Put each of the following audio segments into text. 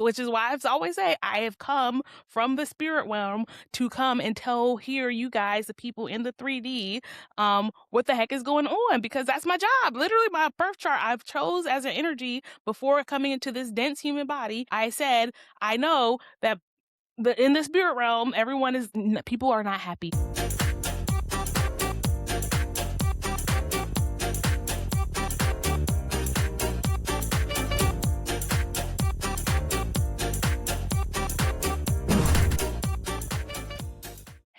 which is why I always say I have come from the spirit realm to come and hear you guys, the people in the 3D, what the heck is going on, because that's my job. Literally, my birth chart I've chose as an energy before coming into this dense human body. I said I know that in the spirit realm, people are not happy.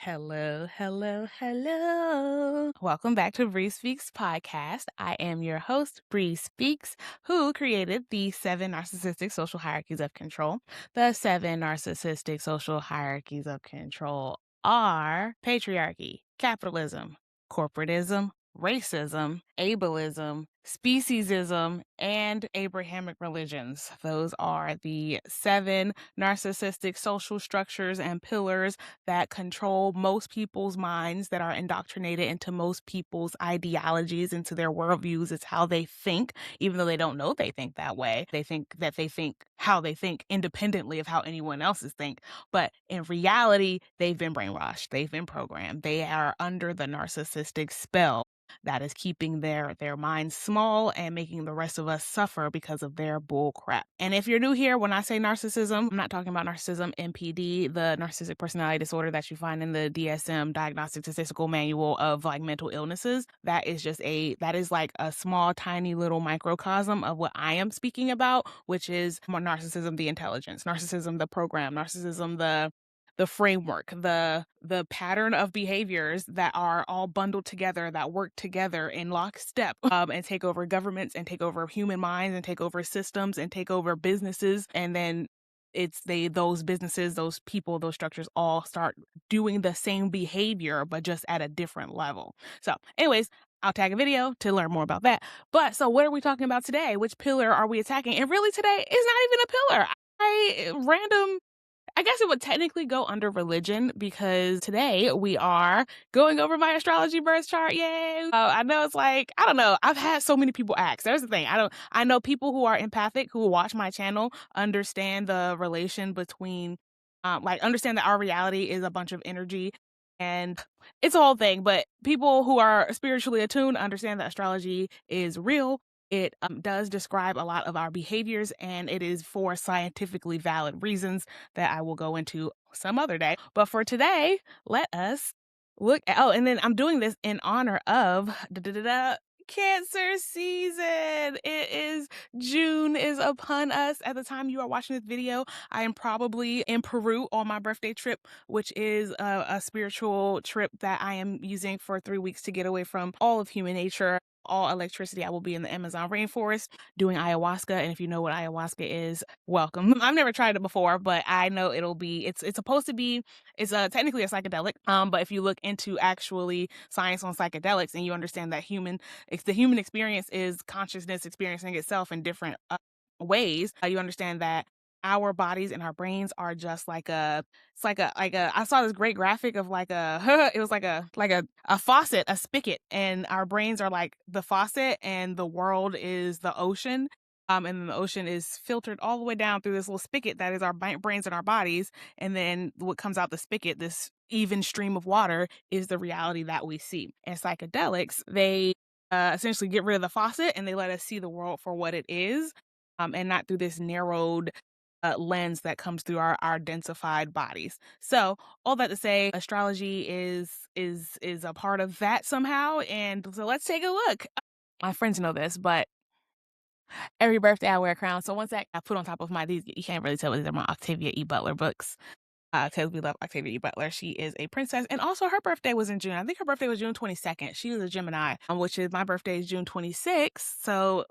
Hello, hello, hello. Welcome back to Bri Speaks podcast. I am your host, Bri Speaks, who created the 7 narcissistic social hierarchies of control. The 7 narcissistic social hierarchies of control are patriarchy, capitalism, corporatism, racism, ableism, speciesism, and Abrahamic religions. Those are the 7 narcissistic social structures and pillars that control most people's minds, that are indoctrinated into most people's ideologies, into their worldviews. It's how they think, even though they don't know they think that way. They think how they think independently of how anyone else's think. But in reality, they've been brainwashed. They've been programmed. They are under the narcissistic spell that is keeping their minds small and making the rest of us suffer because of their bull crap. And if you're new here, when I say narcissism, I'm not talking about narcissism, NPD, the narcissistic personality disorder that you find in the DSM Diagnostic Statistical Manual of like mental illnesses. That is like a small, tiny little microcosm of what I am speaking about, which is narcissism, the intelligence, narcissism, the program, narcissism, the framework, the pattern of behaviors that are all bundled together, that work together in lockstep, and take over governments and take over human minds and take over systems and take over businesses. And then those businesses, those people, those structures all start doing the same behavior, but just at a different level. So anyways, I'll tag a video to learn more about that. But so what are we talking about today? Which pillar are we attacking? And really today is not even a pillar. I guess it would technically go under religion, because today we are going over my astrology birth chart. Yay! I know it's like, I don't know. I've had so many people ask. There's the thing. I know people who are empathic, who watch my channel, understand the relation between, understand that our reality is a bunch of energy and it's a whole thing. But people who are spiritually attuned understand that astrology is real. It does describe a lot of our behaviors, and it is for scientifically valid reasons that I will go into some other day. But for today, let us look at, and then I'm doing this in honor of Cancer season. June is upon us. At the time you are watching this video, I am probably in Peru on my birthday trip, which is a spiritual trip that I am using for 3 weeks to get away from all of human nature, all electricity. I will be in the Amazon rainforest doing ayahuasca. And if you know what ayahuasca is, welcome. I've never tried it before, but I know it's supposed to be, it's technically a psychedelic. But if you look into actually science on psychedelics, and you understand that the human experience is consciousness experiencing itself in different ways, you understand that our bodies and our brains are just like I saw this great graphic of it was like a faucet, a spigot, and our brains are like the faucet and the world is the ocean. And then the ocean is filtered all the way down through this little spigot that is our brains and our bodies. And then what comes out the spigot, this even stream of water, is the reality that we see. And psychedelics, they essentially get rid of the faucet and they let us see the world for what it is, and not through this narrowed lens that comes through our densified bodies. So all that to say, astrology is a part of that somehow. And so let's take a look. My friends know this, but every birthday I wear a crown. So once I put on top of these, you can't really tell, these are my Octavia E. Butler books, because we love Octavia E. Butler. She is a princess, and also her birthday was in June. I think her birthday was June 22nd. She was a Gemini, which is my birthday is June 26th. So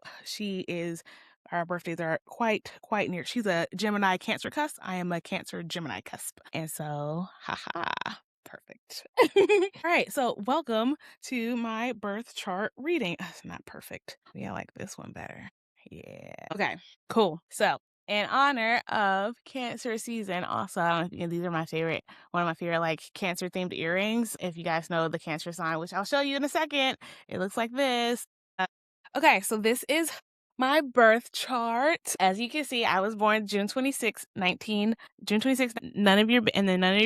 our birthdays are quite near. She's a Gemini Cancer cusp. I am a Cancer Gemini cusp. And so, haha, perfect. All right, so welcome to my birth chart reading. It's not perfect. Yeah, I like this one better. Yeah. Okay, cool. So in honor of Cancer season, also, I don't know if these are one of my favorite like Cancer themed earrings. If you guys know the Cancer sign, which I'll show you in a second, it looks like this. Okay, so this is my birth chart. As you can see, I was born June 26, June 26th, none of your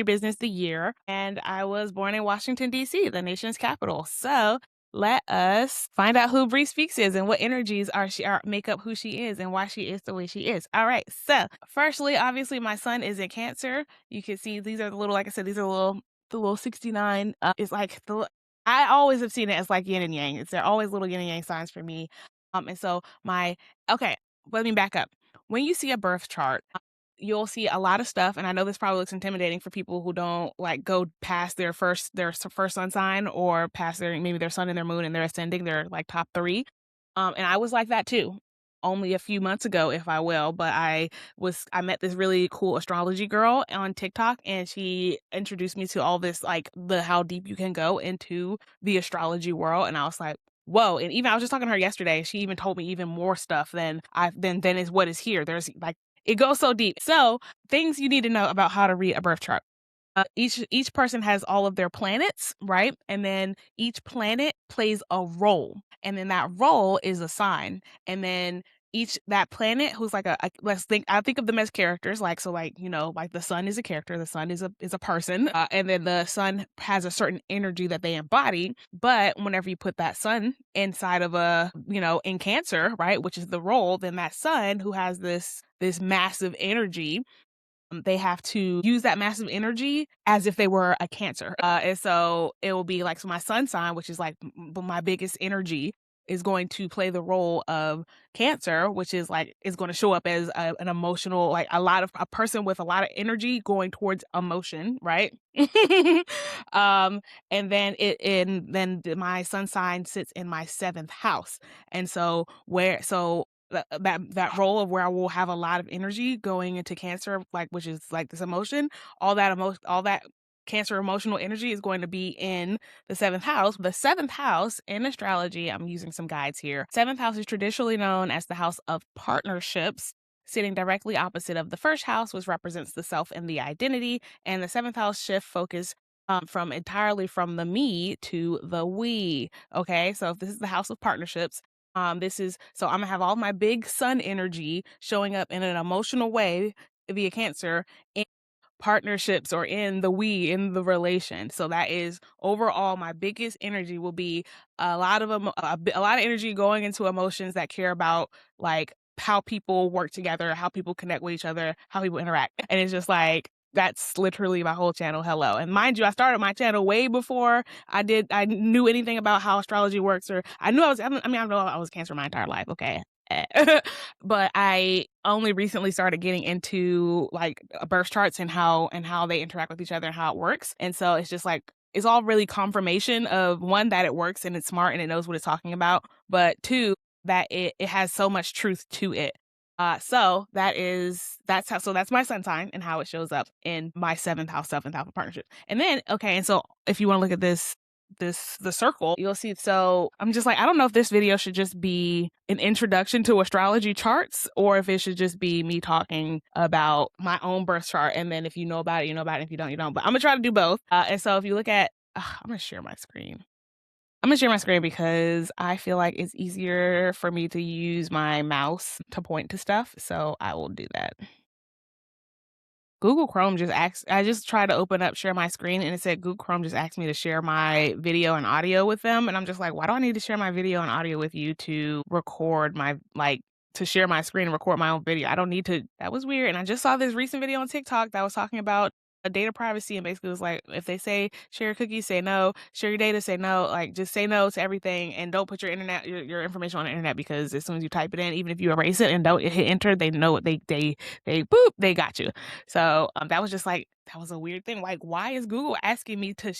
business the year. And I was born in Washington, D.C., the nation's capital. So let us find out who Bri Speaks is and what energies make up who she is and why she is the way she is. All right. So firstly, obviously my sun is in Cancer. You can see these are the little 69. It's like I always have seen it as like yin and yang. They're always little yin and yang signs for me. And so okay, let me back up. When you see a birth chart, you'll see a lot of stuff, and I know this probably looks intimidating for people who don't like go past their first sun sign or past maybe their sun and their moon and their ascending, their like top 3. And I was like that too. Only a few months ago, if I will, but I met this really cool astrology girl on TikTok, and she introduced me to all this, like how deep you can go into the astrology world. And I was like, whoa. And even I was just talking to her yesterday. She even told me even more stuff than is what is here. There's like, it goes so deep. So things you need to know about how to read a birth chart. Each person has all of their planets, right? And then each planet plays a role, and then that role is a sign. And then that planet who's like I think of them as characters, like the sun is a character, the sun is a person, and then the sun has a certain energy that they embody. But whenever you put that sun inside of in Cancer, right, which is the role, then that sun who has this massive energy, they have to use that massive energy as if they were a Cancer. And so it will be like, so my sun sign, which is like my biggest energy, is going to play the role of Cancer, which is going to show up as an emotional, like a person with a lot of energy going towards emotion, right? And then my sun sign sits in my 7th house. And so that role of where I will have a lot of energy going into Cancer, which is like this emotion, all that Cancer emotional energy is going to be in the 7th house. The 7th house in astrology, I'm using some guides here. 7th house is traditionally known as the house of partnerships, sitting directly opposite of the 1st house, which represents the self and the identity. And the 7th house shift focus from entirely from the to the we. Okay, so if this is the house of partnerships, I'm gonna have all my big sun energy showing up in an emotional way via Cancer in partnerships or in the relation. So that is overall my biggest energy will be a lot of energy going into emotions that care about like how people work together, how people connect with each other, how people interact. And it's just like, that's literally my whole channel. Hello. And mind you, I started my channel way before I knew anything about how astrology works, or I know I was Cancer my entire life. Okay. But I only recently started getting into like birth charts and how they interact with each other and how it works. And so it's just like, it's all really confirmation of, one, that it works and it's smart and it knows what it's talking about, but 2, that it has so much truth to it. So that's my sun sign and how it shows up in my 7th house of partnership. And then, okay, and so if you want to look at the circle, you'll see. So I'm just like, I don't know if this video should just be an introduction to astrology charts, or if it should just be me talking about my own birth chart. And then if you know about it, you know about it. If you don't, you don't. But I'm gonna try to do both. And so if you look at, I'm gonna share my screen. Because I feel like it's easier for me to use my mouse to point to stuff. So I will do that. Google Chrome I just tried to open up, share my screen, and it said Google Chrome just asked me to share my video and audio with them. And I'm just like, why do I need to share my video and audio with you to record to share my screen and record my own video? I don't need to. That was weird. And I just saw this recent video on TikTok that was talking about data privacy, and basically was like, if they say share your cookies, say no. Share your data, say no. Like, just say no to everything, and don't put your information on the internet, because as soon as you type it in, even if you erase it and don't hit enter, they know what they boop, they got you. So that was just like, that was a weird thing. Like, why is Google asking me to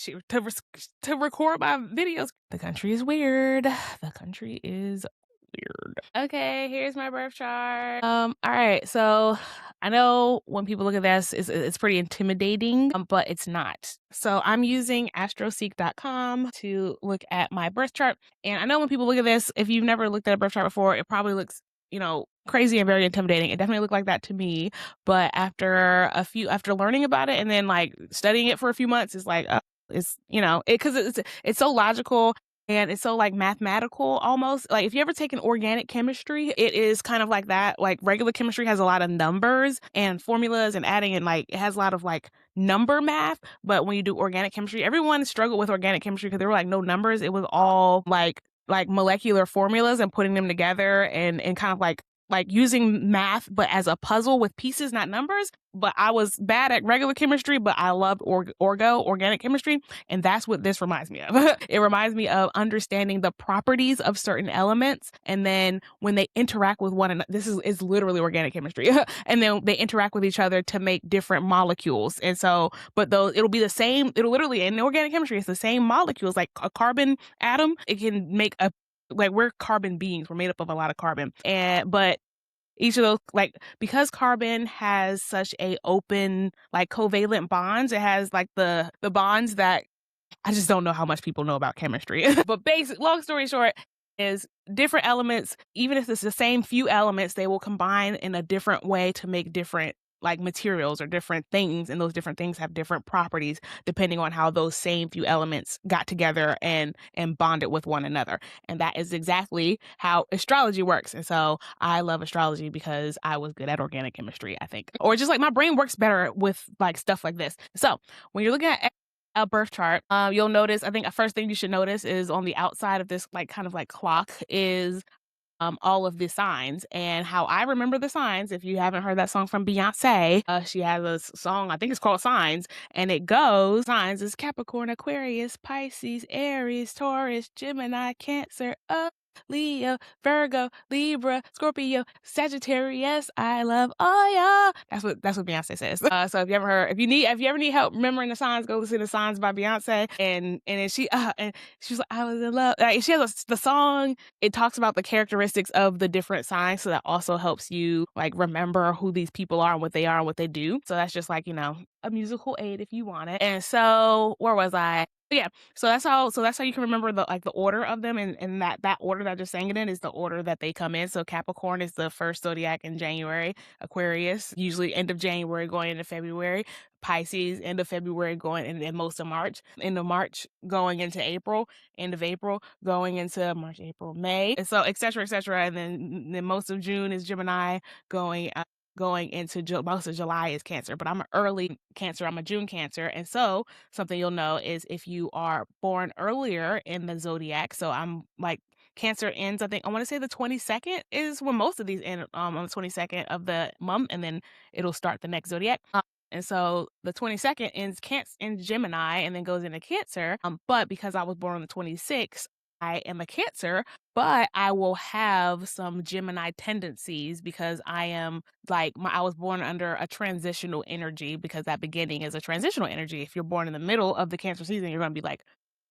record my videos? The country is weird. The country is weird. Okay, here's my birth chart. All right, so I know when people look at this, it's pretty intimidating, but it's not. So I'm using astroseek.com to look at my birth chart. And I know when people look at this, if you've never looked at a birth chart before, it probably looks, crazy and very intimidating. It definitely looked like that to me. But after learning about it and then like studying it for a few months, it's like, it's, because it's so logical. And it's so, like, mathematical almost. Like, if you ever taken organic chemistry, it is kind of like that. Like, regular chemistry has a lot of numbers and formulas and adding, and, like, it has a lot of, like, number math. But when you do organic chemistry, everyone struggled with organic chemistry because there were, like, no numbers. It was all, like molecular formulas and putting them together and kind of like using math, but as a puzzle with pieces, not numbers. But I was bad at regular chemistry, but I loved organic chemistry. And that's what this reminds me of. It reminds me of understanding the properties of certain elements. And then when they interact with one another, this is literally organic chemistry. And then they interact with each other to make different molecules. And so, but it'll be the same, it'll literally, in organic chemistry, it's the same molecules, like a carbon atom. It can make like, we're carbon beings. We're made up of a lot of carbon. But each of those, like, because carbon has such a open, like, covalent bonds, it has like the bonds that I just don't know how much people know about chemistry. But long story short, is different elements, even if it's the same few elements, they will combine in a different way to make different, like, materials or different things, and those different things have different properties depending on how those same few elements got together and bonded with one another. And that is exactly how astrology works. And so I love astrology because I was good at organic chemistry, I think. Or just, like, my brain works better with, like, stuff like this. So when you're looking at a birth chart, you'll notice, I think a first thing you should notice is on the outside of this, like, kind of like clock is all of the signs. And how I remember the signs, if you haven't heard that song from Beyonce, she has a song, I think it's called Signs, and it goes, signs is Capricorn, Aquarius, Pisces, Aries, Taurus, Gemini, Cancer, Leo, Virgo, Libra, Scorpio, Sagittarius. I love all y'all. That's what Beyonce says. So if you ever need help remembering the signs, go listen to Signs by Beyonce. And then she was like, I was in love. Like, she has the song. It talks about the characteristics of the different signs, so that also helps you, like, remember who these people are and what they are and what they do. So that's just, like, a musical aid if you want it. And so where was I? Yeah. So that's how you can remember the order of them, and that order that I just sang it in is the order that they come in. So Capricorn is the first zodiac in January, Aquarius usually end of January going into February, Pisces end of February going in most of March, end of March going into April, end of April going into March, April, May, and so et cetera, and then most of June is Gemini going into most of July is Cancer. But I'm an early Cancer. I'm a June Cancer. And so something you'll know is if you are born earlier in the zodiac, so I'm like, Cancer ends, I think, I want to say the 22nd is when most of these end, on the 22nd of the month, and then it'll start the next zodiac. And so the 22nd ends in Gemini and then goes into Cancer. But because I was born on the 26th, I am a Cancer, but I will have some Gemini tendencies because I am, like, I was born under a transitional energy, because that beginning is a transitional energy. If you're born in the middle of the Cancer season, you're going to be, like,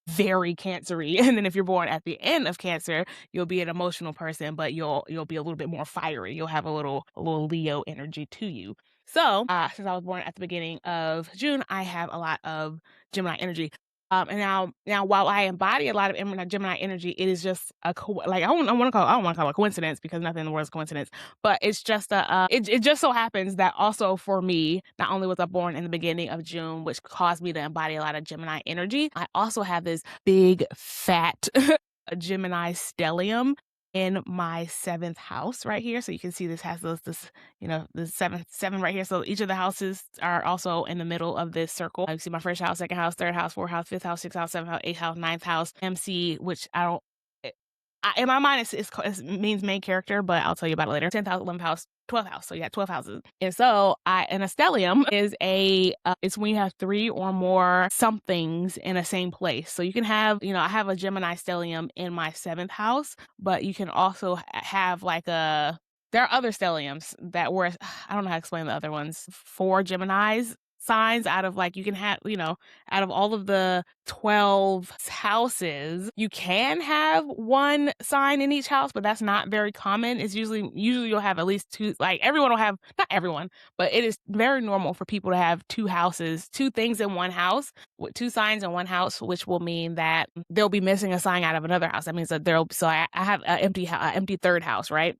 very Cancery. And then if you're born at the end of Cancer, you'll be an emotional person, but you'll be a little bit more fiery. You'll have a little Leo energy to you. So since I was born at the beginning of June, I have a lot of Gemini energy. And now, while I embody a lot of Gemini energy, it is just I don't want to call it a coincidence, because nothing in the world is coincidence. But it's just it just so happens that also for me, not only was I born in the beginning of June, which caused me to embody a lot of Gemini energy, I also have this big fat Gemini stellium in my 7th house right here. So you can see this has the seven right here. So each of the houses are also in the middle of this circle. You see my first house, second house, third house, fourth house, fifth house, sixth house, seventh house, eighth house, ninth house, MC, which I don't. In my mind, it means main character, but I'll tell you about it later. 10th house, 11th house, 12th house. So you got 12 houses. And so an stellium is it's when you have 3 or more somethings in a same place. So you can have, I have a Gemini stellium in my 7th house, but you can also have there are other stelliums that were, I don't know how to explain the other ones, 4 Geminis signs out of, like, you can have, out of all of the 12 houses, you can have 1 sign in each house, but that's not very common. It's usually you'll have at least 2, like, everyone will have, not everyone, but it is very normal for people to have 2 houses, 2 things in one house, with 2 signs in one house, which will mean that they'll be missing a sign out of another house. That means that I have an empty 3rd house, right?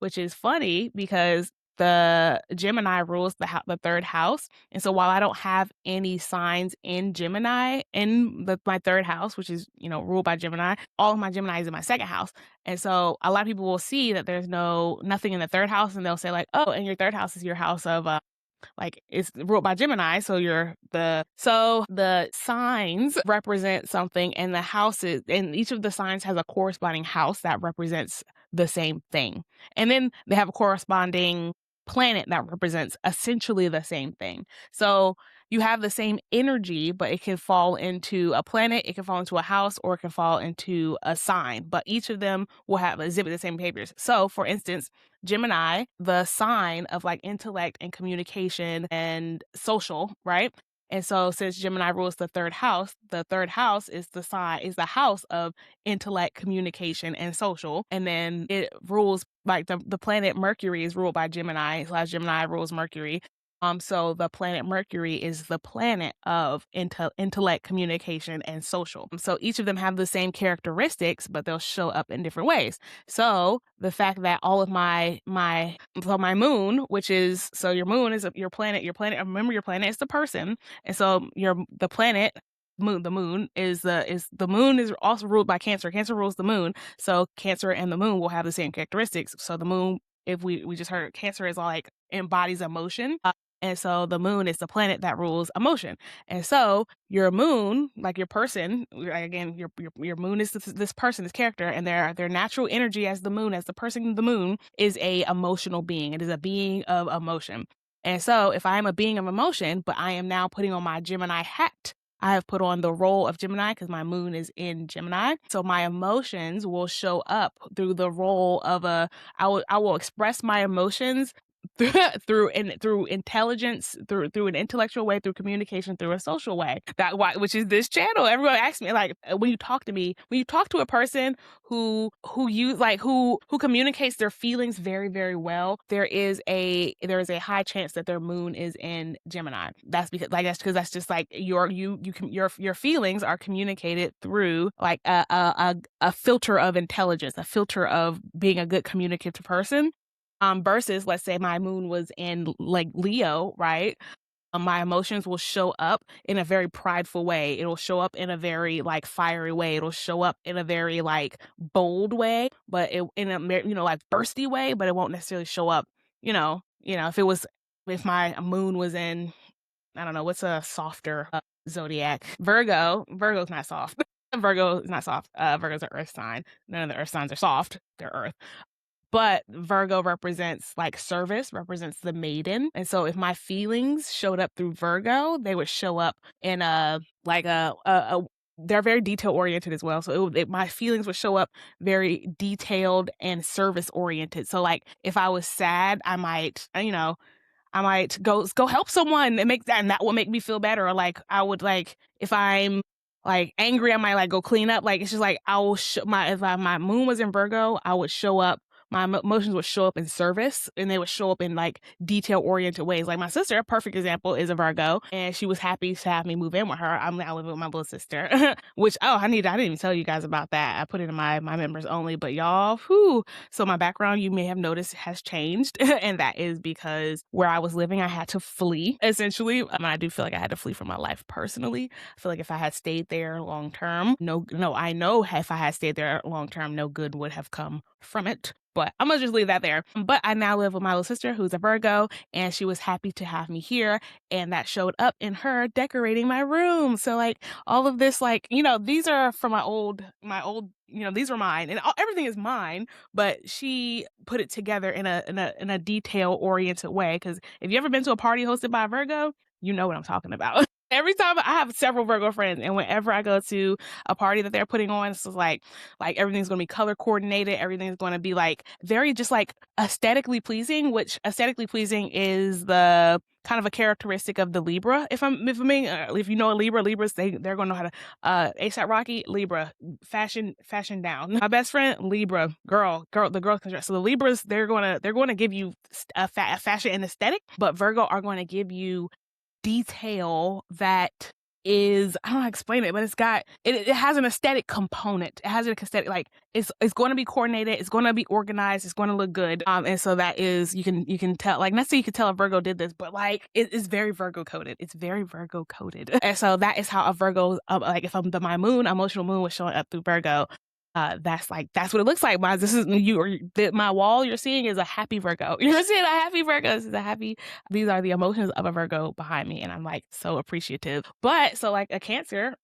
Which is funny because the Gemini rules the third house. And so while I don't have any signs in Gemini in my third house, which is, ruled by Gemini, all of my Gemini is in my second house. And so a lot of people will see that there's nothing in the third house, and they'll say like, oh, and your third house is your house of like it's ruled by Gemini, so the signs represent something, and the houses, and each of the signs has a corresponding house that represents the same thing, and then they have a corresponding planet that represents essentially the same thing. So you have the same energy, but it can fall into a planet, it can fall into a house, or it can fall into a sign. But each of them will exhibit the same behaviors. So, for instance, Gemini, the sign of like intellect and communication and social, right? And so since Gemini rules the third house is the house of intellect, communication, and social. And then it rules like the planet Mercury is ruled by Gemini, / Gemini rules Mercury. So the planet Mercury is the planet of intellect, communication, and social. So each of them have the same characteristics, but they'll show up in different ways. So the fact that all of my moon, which is, so your moon is your planet, remember your planet is the person. And so the planet, the moon is also ruled by Cancer. Cancer rules the moon. So Cancer and the moon will have the same characteristics. So the moon, if we just heard, Cancer is like embodies emotion. And so the moon is the planet that rules emotion. And so your moon, like your person, again, your moon is this person, this character, and their natural energy as the moon, as the person, the moon is a emotional being. It is a being of emotion. And so if I am a being of emotion, but I am now putting on my Gemini hat, I have put on the role of Gemini because my moon is in Gemini. So my emotions will show up through the role of I will express my emotions through intelligence, through an intellectual way, through communication, through a social way. Which is this channel. Everyone asks me, like, when you talk to a person who communicates their feelings very, very well, there is a high chance that their moon is in Gemini. That's because that's just like your feelings are communicated through like a filter of intelligence, a filter of being a good communicative person. Versus, let's say my moon was in like Leo, right? My emotions will show up in a very prideful way. It'll show up in a very like fiery way. It'll show up in a very like bold way, but in a like bursty way. But it won't necessarily show up. If my moon was in, I don't know, what's a softer zodiac? Virgo. Virgo's not soft. Virgo is not soft. Virgo's an earth sign. None of the earth signs are soft. They're earth. But Virgo represents like service, represents the maiden. And so if my feelings showed up through Virgo, they would show up in they're very detail oriented as well. So my feelings would show up very detailed and service oriented. So like if I was sad, I might go help someone and that will make me feel better. Or like I would like, if I'm like angry, I might like go clean up. Like it's just like I will if my moon was in Virgo, I would show up. My emotions would show up in service, and they would show up in like detail-oriented ways. Like my sister, a perfect example, is a Virgo, and she was happy to have me move in with her. I live with my little sister, which I didn't even tell you guys about that. I put it in my members only, but y'all, so my background, you may have noticed, has changed, and that is because where I was living, I had to flee. Essentially, I do feel like I had to flee for my life personally. I feel like if I had stayed there long term, I know if I had stayed there long term, no good would have come from it. But I'm going to just leave that there. But I now live with my little sister who's a Virgo, and she was happy to have me here. And that showed up in her decorating my room. So like all of this, like, these are from my old, these were mine, and everything is mine, but she put it together in a detail oriented way. Cause if you ever been to a party hosted by a Virgo, you know what I'm talking about. Every time I have several Virgo friends, and whenever I go to a party that they're putting on, it's just like everything's going to be color coordinated. Everything's going to be like very just like aesthetically pleasing, which aesthetically pleasing is the kind of a characteristic of the Libra. If you know a Libras, they're going to know how to, ASAP Rocky, Libra, fashion down. My best friend, Libra, the girl. So the Libras, they're going to give you a fashion and aesthetic, but Virgo are going to give you detail that is, I don't know how to explain it, but it has an aesthetic component. It has an aesthetic, like it's going to be coordinated, it's going to be organized, it's going to look good. And so that is, you can tell, like, not say you can tell a Virgo did this, but like it is very Virgo coded. It's very Virgo coded. And so that is how a Virgo, like if my emotional moon was showing up through Virgo, that's what it looks like. My wall you're seeing is a happy Virgo. You're seeing a happy Virgo. These are the emotions of a Virgo behind me. And I'm like so appreciative. But so like a Cancer,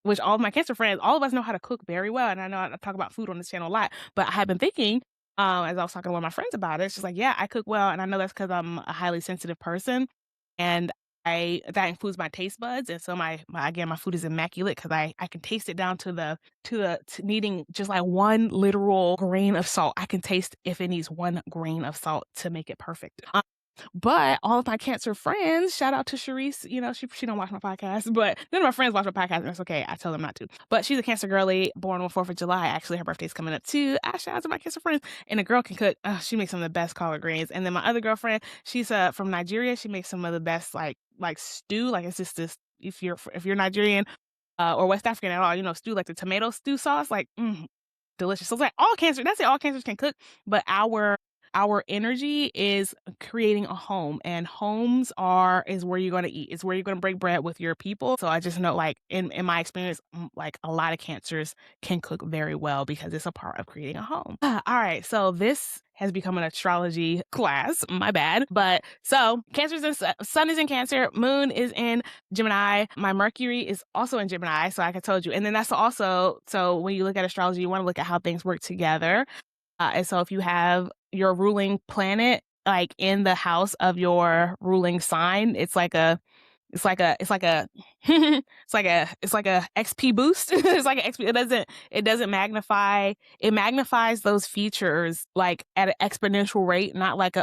which all of my Cancer friends, all of us know how to cook very well. And I know I talk about food on this channel a lot, but I have been thinking, as I was talking to one of my friends about it, it's just like, yeah, I cook well. And I know that's because I'm a highly sensitive person. And that includes my taste buds. And so my food is immaculate because I can taste it down to needing just like one literal grain of salt. I can taste if it needs one grain of salt to make it perfect. But all of my Cancer friends, shout out to Sharice, she don't watch my podcast, but none of my friends watch my podcast, and that's okay. I tell them not to. But she's a Cancer girly, born on 4th of July. Actually, her birthday's coming up too. Shout out to my Cancer friends. And the girl can cook. She makes some of the best collard greens. And then my other girlfriend, she's from Nigeria. She makes some of the best like stew. Like it's just this, if you're Nigerian or West African at all, stew, like the tomato stew sauce, like delicious. So it's like all Cancers can cook, but our energy is creating a home, and homes is where you're going to eat. It's where you're going to break bread with your people. So I just know, like in my experience, like a lot of Cancers can cook very well because it's a part of creating a home. All right. So this has become an astrology class. My bad. But so Cancer's sun is in Cancer, moon is in Gemini. My Mercury is also in Gemini. So like I told you. And then that's also, so when you look at astrology, you want to look at how things work together. And so if you have your ruling planet like in the house of your ruling sign, it's like a XP boost. It's like an XP. It doesn't magnify. It magnifies those features like at an exponential rate, not like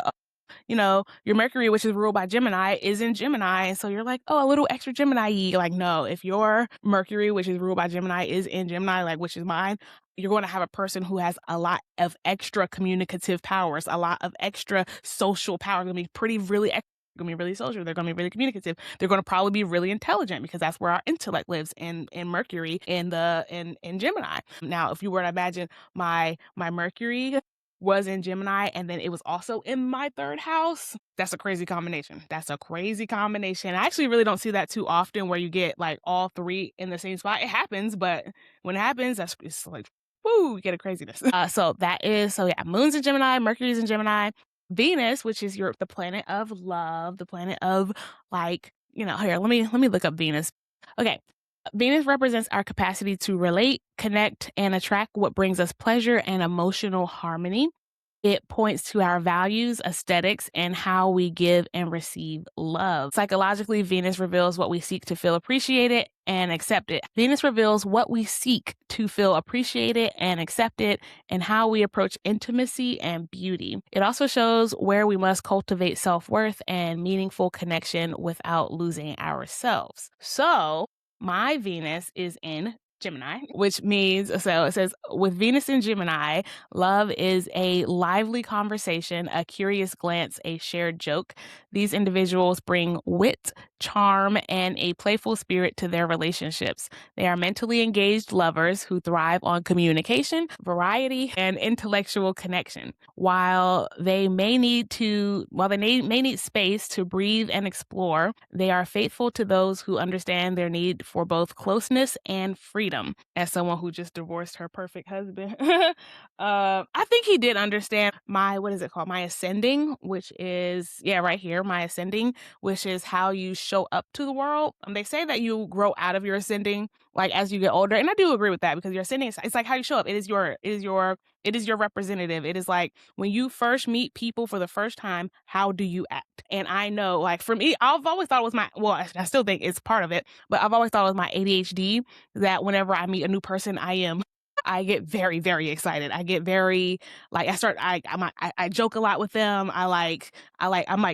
your Mercury, which is ruled by Gemini, is in Gemini. And so you're like, oh, a little extra Gemini-y. Like, no, if your Mercury, which is ruled by Gemini, is in Gemini, like, which is mine, you're going to have a person who has a lot of extra communicative powers, a lot of extra social power. They're going to be really social. They're going to be really communicative. They're going to probably be really intelligent because that's where our intellect lives in Mercury in Gemini. Now, if you were to imagine my Mercury was in Gemini and then it was also in my 3rd house, that's a crazy combination. I actually really don't see that too often where you get like all 3 in the same spot. It happens, but when it happens, it's like, woo, you get a craziness. Moon's in Gemini, Mercury's in Gemini. Venus, which is the planet of love, the planet of like, here, let me look up Venus. Okay. Venus represents our capacity to relate, connect, and attract what brings us pleasure and emotional harmony. It points to our values, aesthetics, and how we give and receive love. Psychologically, Venus reveals what we seek to feel appreciated and accepted. Venus reveals what we seek to feel appreciated and accepted and how we approach intimacy and beauty. It also shows where we must cultivate self-worth and meaningful connection without losing ourselves. So, my Venus is in Gemini, which means, so it says, with Venus in Gemini, love is a lively conversation, a curious glance, a shared joke. These individuals bring wit, charm, and a playful spirit to their relationships. They are mentally engaged lovers who thrive on communication, variety, and intellectual connection. While they may need space to breathe and explore, they are faithful to those who understand their need for both closeness and freedom. As someone who just divorced her perfect husband, I think he did understand my ascending, which is, right here, my ascending, which is how you show up to the world. They say that you grow out of your ascending, like as you get older. And I do agree with that because your ascending, it's like how you show up. It is your representative. It is like when you first meet people for the first time, how do you act? And I know, like for me, I've always thought it was I still think it's part of it, but I've always thought it was my ADHD that whenever I meet a new person, I get very, very excited. I get very like I joke a lot with them. I'm like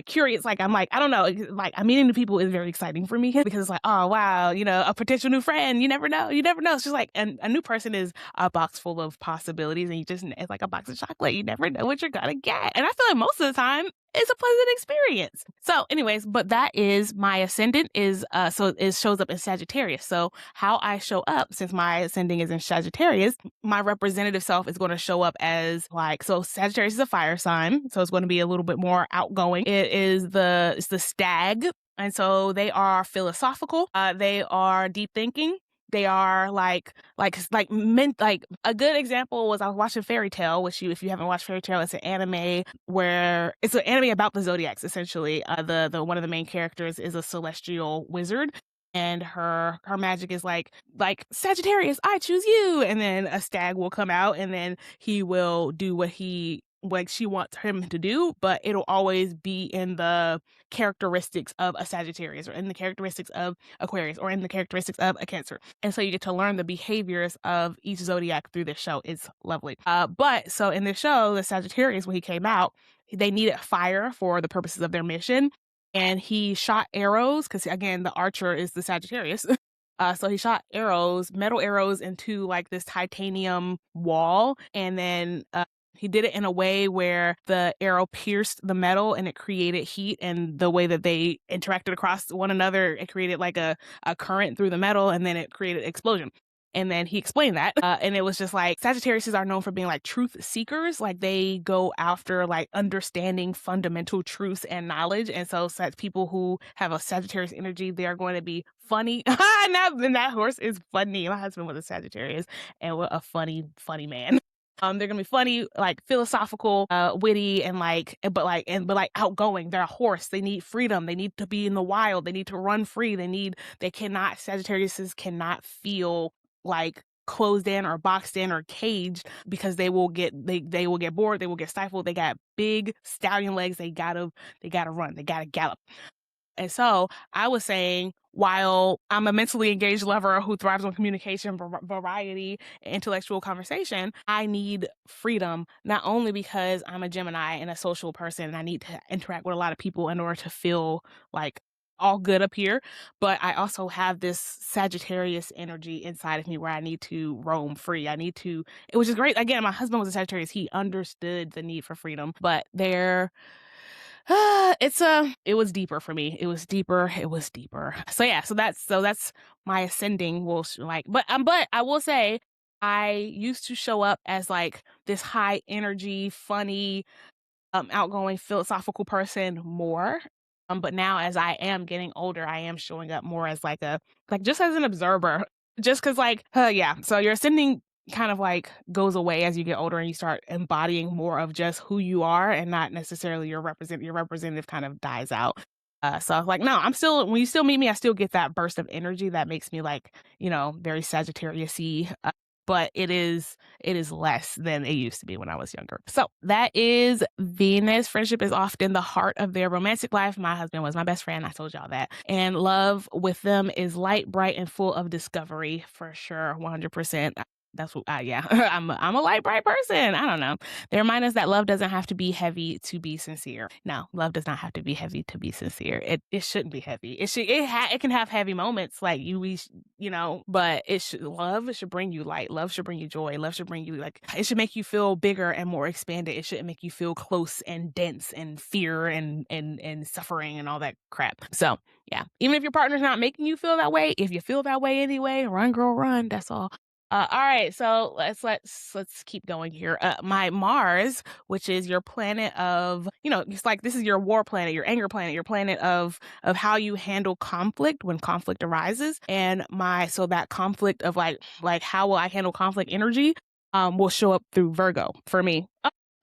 curious. Like I don't know. Like meeting new people is very exciting for me because it's like, oh wow, a potential new friend. You never know. It's just like a new person is a box full of possibilities, and it's like a box of chocolate. You never know what you're gonna get. And I feel like most of the time, it's a pleasant experience. So anyways, but that is my ascendant is, so it shows up in Sagittarius. So how I show up, since my ascending is in Sagittarius, my representative self is going to show up as like, so Sagittarius is a fire sign. So it's going to be a little bit more outgoing. It's the stag. And so they are philosophical. They are deep thinking. They are like a good example was I was watching Fairy Tale, which if you haven't watched Fairy Tale, it's an anime where it's an anime about the zodiacs essentially. The one of the main characters is a celestial wizard, and her magic is like Sagittarius, I choose you, and then a stag will come out, and then he will do what she wants him to do, but it'll always be in the characteristics of a Sagittarius, or in the characteristics of Aquarius, or in the characteristics of a Cancer. And so you get to learn the behaviors of each zodiac through this show. It's lovely. But so in this show, the Sagittarius, when he came out, they needed fire for the purposes of their mission. And he shot arrows, because again, the archer is the Sagittarius. So he shot metal arrows into like this titanium wall, and then he did it in a way where the arrow pierced the metal and it created heat, and the way that they interacted across one another, it created like a current through the metal, and then it created an explosion. And then he explained that. And it was just like, Sagittarius are known for being like truth seekers. Like they go after like understanding fundamental truths and knowledge. And so people who have a Sagittarius energy, they are going to be funny. And that horse is funny. My husband was a Sagittarius, and what a funny man. They're gonna be funny, like philosophical, witty, and but outgoing. They're a horse. They need freedom. They need to be in the wild. They need to run free. Sagittariuses cannot feel like closed in or boxed in or caged, because they will get bored. They will get stifled. They got big stallion legs. They gotta run. They gotta gallop. And so I was saying, while I'm a mentally engaged lover who thrives on communication, variety, and intellectual conversation, I need freedom, not only because I'm a Gemini and a social person and I need to interact with a lot of people in order to feel like all good up here, but I also have this Sagittarius energy inside of me where I need to roam free. It was just great. Again, my husband was a Sagittarius. He understood the need for freedom, but it was deeper for me. It was deeper. So yeah, so that's my ascending. But I will say, I used to show up as like this high energy, funny, outgoing, philosophical person more. But now, as I am getting older, I am showing up more as just as an observer. Just because yeah. So your ascending kind of like goes away as you get older and you start embodying more of just who you are, and not necessarily your representative kind of dies out. So I was like, no, when you still meet me, I still get that burst of energy that makes me very Sagittarius-y. But it is less than it used to be when I was younger. So that is Venus. Friendship is often the heart of their romantic life. My husband was my best friend. I told y'all that. And love with them is light, bright, and full of discovery, for sure. 100%. That's what, yeah, I'm a light, bright person. I don't know. They remind us that love doesn't have to be heavy to be sincere. No, love does not have to be heavy to be sincere. It shouldn't be heavy. It can have heavy moments, but love should bring you light. Love should bring you joy. Love should bring you it should make you feel bigger and more expanded. It shouldn't make you feel close and dense and fear and suffering and all that crap. So yeah, even if your partner's not making you feel that way, if you feel that way anyway, run, girl, run. That's all. All right, so let's keep going here. My Mars, which is your planet of, it's like this is your war planet, your anger planet, your planet of how you handle conflict when conflict arises, and that conflict of like how will I handle conflict energy will show up through Virgo for me.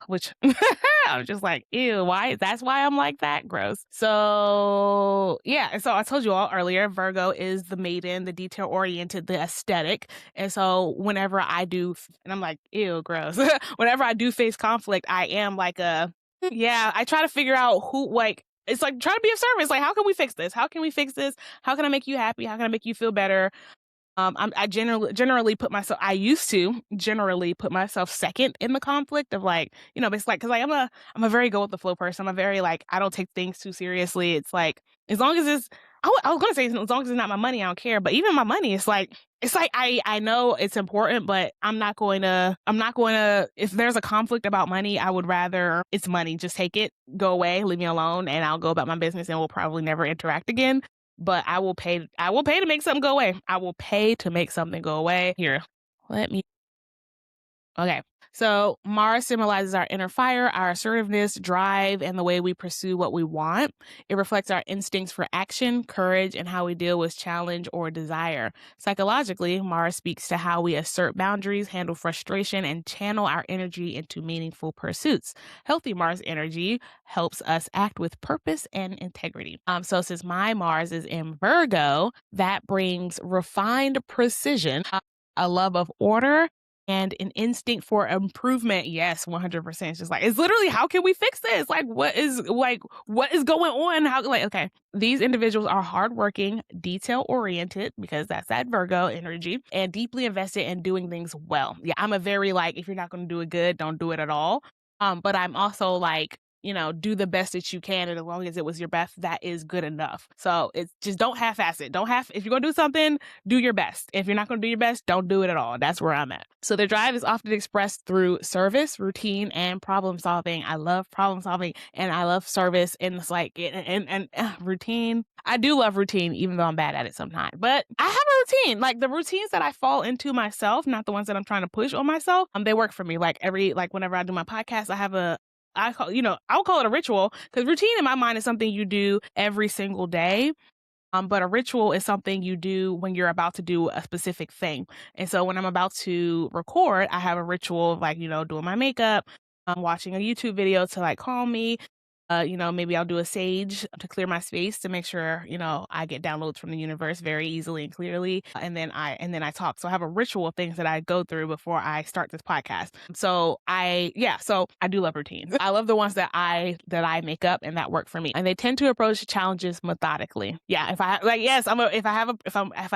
Which I was just like, ew, why? That's why I'm like that? Gross. So yeah. And so I told you all earlier, Virgo is the maiden, the detail oriented, the aesthetic. And so whenever I do, and I'm like, ew, gross. Whenever I do face conflict, I am I try to figure out it's like trying to be of service. Like, how can we fix this? How can we fix this? How can I make you happy? How can I make you feel better? I generally put myself. I used to generally put myself second in the conflict of it's like because I'm a very go with the flow person. I'm a very I don't take things too seriously. It's like as long as it's I was gonna say as long as it's not my money, I don't care. But even my money, it's like I know it's important, but I'm not going to if there's a conflict about money, I would rather it's money. Just take it, go away, leave me alone, and I'll go about my business and we'll probably never interact again. But I will pay to make something go away. I will pay to make something go away. Here, let me Okay. So Mars symbolizes our inner fire, our assertiveness, drive, and the way we pursue what we want. It reflects our instincts for action, courage, and how we deal with challenge or desire. Psychologically, Mars speaks to how we assert boundaries, handle frustration, and channel our energy into meaningful pursuits. Healthy Mars energy helps us act with purpose and integrity. So since my Mars is in Virgo, that brings refined precision, a love of order, and an instinct for improvement. Yes, 100%. It's just like, it's literally, how can we fix this? What is going on? Okay. These individuals are hardworking, detail oriented, because that's that Virgo energy, and deeply invested in doing things well. Yeah, I'm a very if you're not going to do it good, don't do it at all. But I'm also do the best that you can, and as long as it was your best, that is good enough. So it's just don't half-ass it. If you're gonna do something, do your best. If you're not gonna do your best, don't do it at all. That's where I'm at. So their drive is often expressed through service, routine, and problem solving. I love problem solving and I love service, and it's routine. I do love routine, even though I'm bad at it sometimes. But I have a routine. Like the routines that I fall into myself, not the ones that I'm trying to push on myself. They work for me. Whenever I do my podcast, I'll call it a ritual, because routine in my mind is something you do every single day. But a ritual is something you do when you're about to do a specific thing. And so when I'm about to record, I have a ritual of doing my makeup, watching a YouTube video to calm me. Maybe I'll do a sage to clear my space to make sure, I get downloads from the universe very easily and clearly. And then I talk. So I have a ritual of things that I go through before I start this podcast. So I do love routines. I love the ones that I make up and that work for me. And they tend to approach challenges methodically. Yeah. If I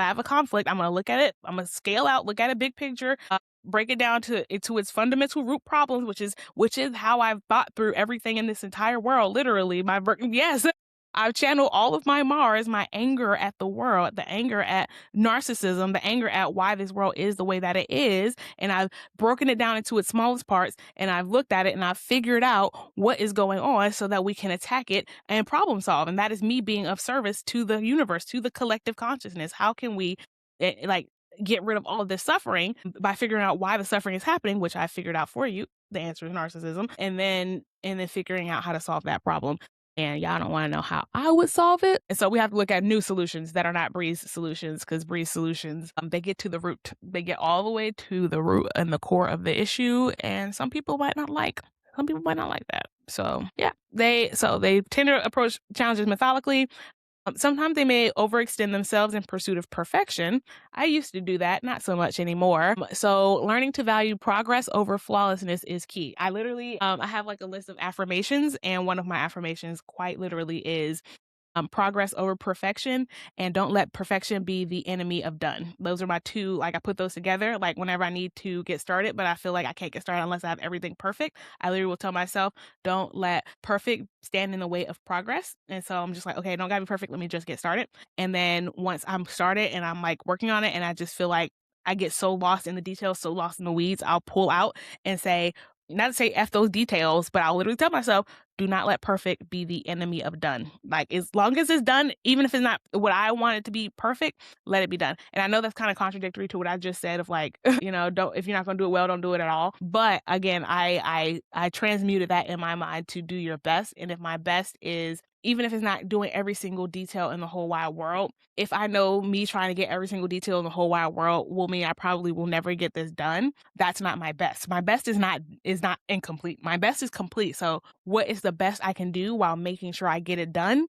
have a conflict, I'm going to look at it. I'm going to scale out, look at a big picture, break it down to its fundamental root problems, which is how I've thought through everything in this entire world. Literally, yes, I've channeled all of my Mars, my anger at the world, the anger at narcissism, the anger at why this world is the way that it is, and I've broken it down into its smallest parts, and I've looked at it and I've figured out what is going on so that we can attack it and problem solve. And that is me being of service to the universe, to the collective consciousness. How can we get rid of all of this suffering by figuring out why the suffering is happening, which I figured out for you? The answer is narcissism. And then figuring out how to solve that problem. And y'all don't want to know how I would solve it. And so we have to look at new solutions that are not Bri's solutions, because Bri's solutions, they get to the root. They get all the way to the root and the core of the issue. And some people might not like that. So yeah, they tend to approach challenges methodically. Sometimes they may overextend themselves in pursuit of perfection. I used to do that, not so much anymore. So learning to value progress over flawlessness is key. I literally, I have a list of affirmations, and one of my affirmations quite literally is progress over perfection, and don't let perfection be the enemy of done. Those are my two, I put those together, whenever I need to get started, but I feel like I can't get started unless I have everything perfect. I literally will tell myself, don't let perfect stand in the way of progress. And so I'm just okay, don't gotta be perfect. Let me just get started. And then once I'm started and I'm working on it, and I just feel like I get so lost in the details, so lost in the weeds, I'll pull out and say, not to say F those details, but I'll literally tell myself, do not let perfect be the enemy of done. As long as it's done, even if it's not what I want it to be perfect, let it be done. And I know that's kind of contradictory to what I just said of if you're not going to do it well, don't do it at all. But again, I transmuted that in my mind to do your best. And if my best is, even if it's not doing every single detail in the whole wide world, if I know me trying to get every single detail in the whole wide world will mean I probably will never get this done, that's not my best. My best is not incomplete. My best is complete. So what is the best I can do while making sure I get it done?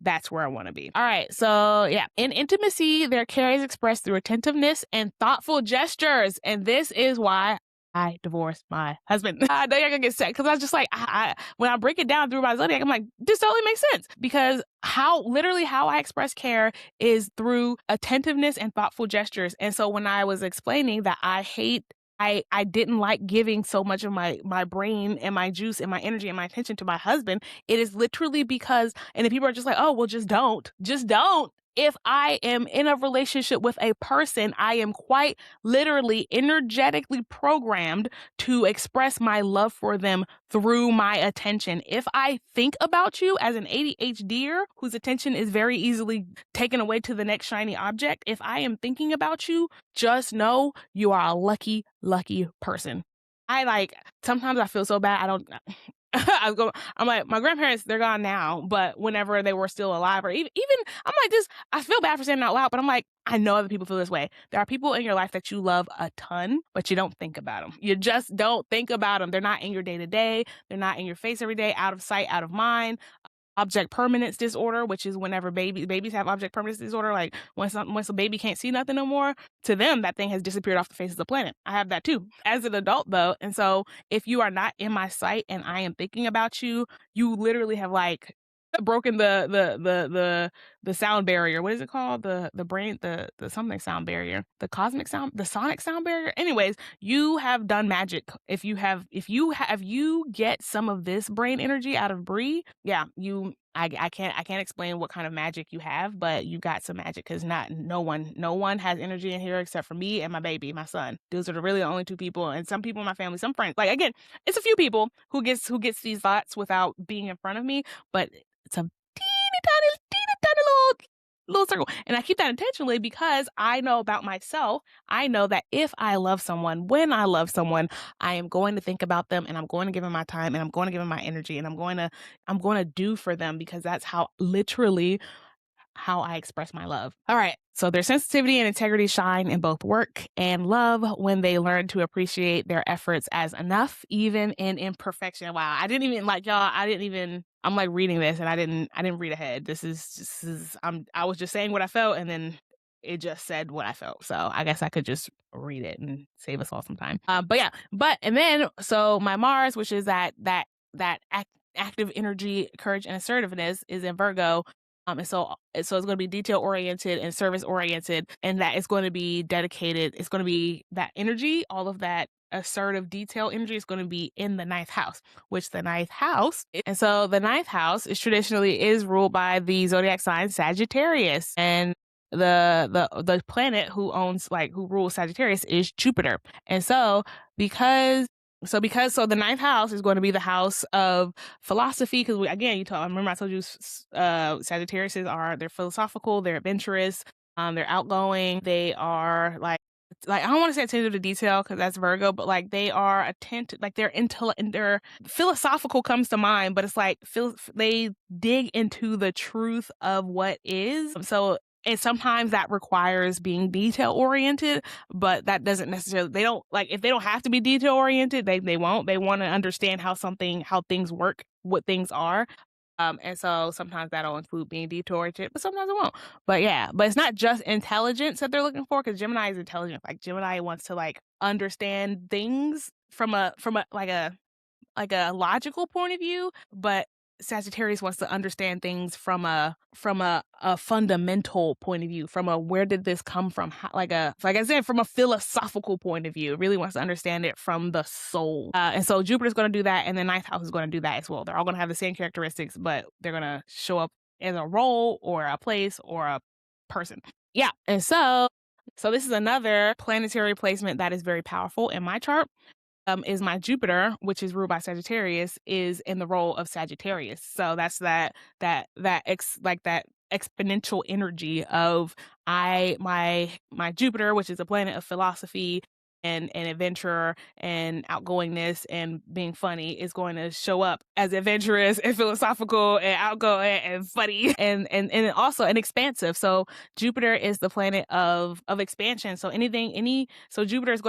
That's where I want to be. All right. So yeah, in intimacy, their care is expressed through attentiveness and thoughtful gestures. And this is why I divorced my husband. I know you're gonna get sad, because I was just when I break it down through my zodiac, I'm this totally makes sense, because how I express care is through attentiveness and thoughtful gestures. And so when I was explaining that I didn't like giving so much of my brain and my juice and my energy and my attention to my husband, it is literally because, and then people are just oh, well, just don't. if I am in a relationship with a person, I am quite literally energetically programmed to express my love for them through my attention. If I think about you as an ADHDer whose attention is very easily taken away to the next shiny object, if I am thinking about you, just know you are a lucky, lucky person. Sometimes I feel so bad. I don't, I'm like, my grandparents, they're gone now, but whenever they were still alive, or even, I'm like, I feel bad for saying it out loud, but I'm like, I know other people feel this way. There are people in your life that you love a ton, but you don't think about them. You just don't think about them. They're not in your day to day. They're not in your face every day, out of sight, out of mind. Object permanence disorder, which is whenever babies have object permanence disorder, like once a baby can't see nothing no more, to them that thing has disappeared off the face of the planet. I have that too as an adult though. And so if you are not in my sight and I am thinking about you, you literally have like broken the sound barrier. What is it called? The brain, the something sound barrier, the cosmic sound, the sonic sound barrier. Anyways, you have done magic. If you get some of this brain energy out of Bri, yeah, I can't explain what kind of magic you have, but you got some magic because no one has energy in here except for me and my baby, my son. Those are really the only two people, and some people in my family, some friends. Like again, it's a few people who gets these thoughts without being in front of me, but it's a teeny tiny little circle. And I keep that intentionally because I know about myself. I know that if I love someone, when I love someone, I am going to think about them and I'm going to give them my time and I'm going to give them my energy and I'm going to do for them because that's how I express my love. All right. So their sensitivity and integrity shine in both work and love when they learn to appreciate their efforts as enough, even in imperfection. Wow. I'm like reading this and I didn't read ahead. I was just saying what I felt and then it just said what I felt. So I guess I could just read it and save us all some time. And then, so my Mars, which is that active energy, courage, and assertiveness is in Virgo. And so it's going to be detail oriented and service oriented, and that is going to be dedicated. It's going to be that energy, all of that assertive detail energy is going to be in the ninth house, which the ninth house. And so the ninth house is traditionally ruled by the zodiac sign Sagittarius, and the planet who rules Sagittarius is Jupiter. And so because the ninth house is going to be the house of philosophy. Because remember I told you Sagittarius they're philosophical, they're adventurous, they're outgoing, they are like I don't want to say attentive to detail because that's Virgo, but like they are attentive, like their philosophical comes to mind, but it's like they dig into the truth of what is. And sometimes that requires being detail oriented, but that doesn't necessarily, if they don't have to be detail oriented, they won't. They want to understand how things work, what things are. And so sometimes that'll include being detail oriented, but sometimes it won't. But yeah, but it's not just intelligence that they're looking for, because Gemini is intelligent. Like Gemini wants to understand things from a logical point of view, but Sagittarius wants to understand things from a fundamental point of view, from a where did this come from, like I said, from a philosophical point of view. It really wants to understand it from the soul. And so Jupiter's going to do that, and the ninth house is going to do that as well. They're all going to have the same characteristics, but they're going to show up as a role or a place or a person. Yeah, and so this is another planetary placement that is very powerful in my chart. Is my Jupiter, which is ruled by Sagittarius, is in the role of Sagittarius. So that's that exponential energy of my Jupiter, which is a planet of philosophy and adventure and outgoingness and being funny, is going to show up as adventurous and philosophical and outgoing and funny and also an expansive. So Jupiter is the planet of expansion. So Jupiter is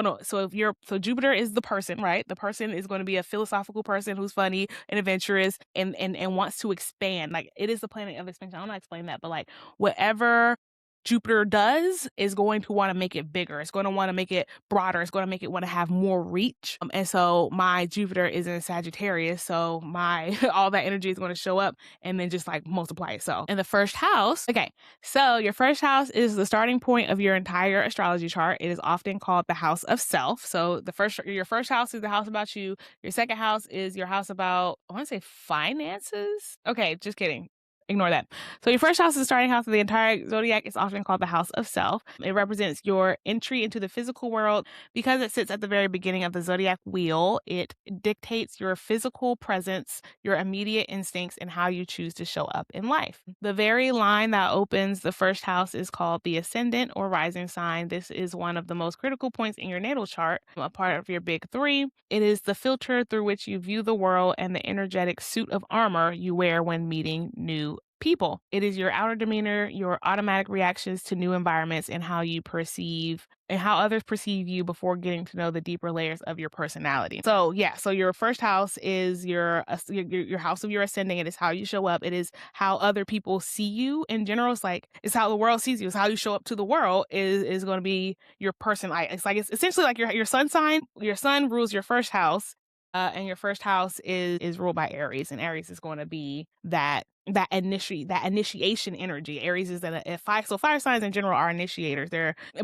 Jupiter is the person, right? The person is going to be a philosophical person who's funny and adventurous and wants to expand. Like, it is the planet of expansion. I'm not explaining that, but like whatever Jupiter does is going to want to make it bigger. It's going to want to make it broader. It's going to make it want to have more reach. And so my Jupiter is in Sagittarius. So all that energy is going to show up and then just like multiply itself. In the first house, okay, so your first house is the starting point of your entire astrology chart. It is often called the house of self. So your first house is the house about you. Your second house is your house about, I want to say finances. Okay, just kidding. Ignore that. So your first house is the starting house of the entire zodiac. It's often called the house of self. It represents your entry into the physical world. Because it sits at the very beginning of the zodiac wheel, it dictates your physical presence, your immediate instincts, and how you choose to show up in life. The very line that opens the first house is called the ascendant or rising sign. This is one of the most critical points in your natal chart, a part of your big three. It is the filter through which you view the world and the energetic suit of armor you wear when meeting new people. It is your outer demeanor, your automatic reactions to new environments, and how you perceive and how others perceive you before getting to know the deeper layers of your personality. So yeah, so your first house is your house of your ascending. It is how you show up. It is how other people see you in general. It's how the world sees you. It's how you show up to the world is going to be your person. It's essentially like your sun sign. Your sun rules your first house. And your first house is ruled by Aries, and Aries is going to be that initiation energy. Aries is so fire signs in general are initiators.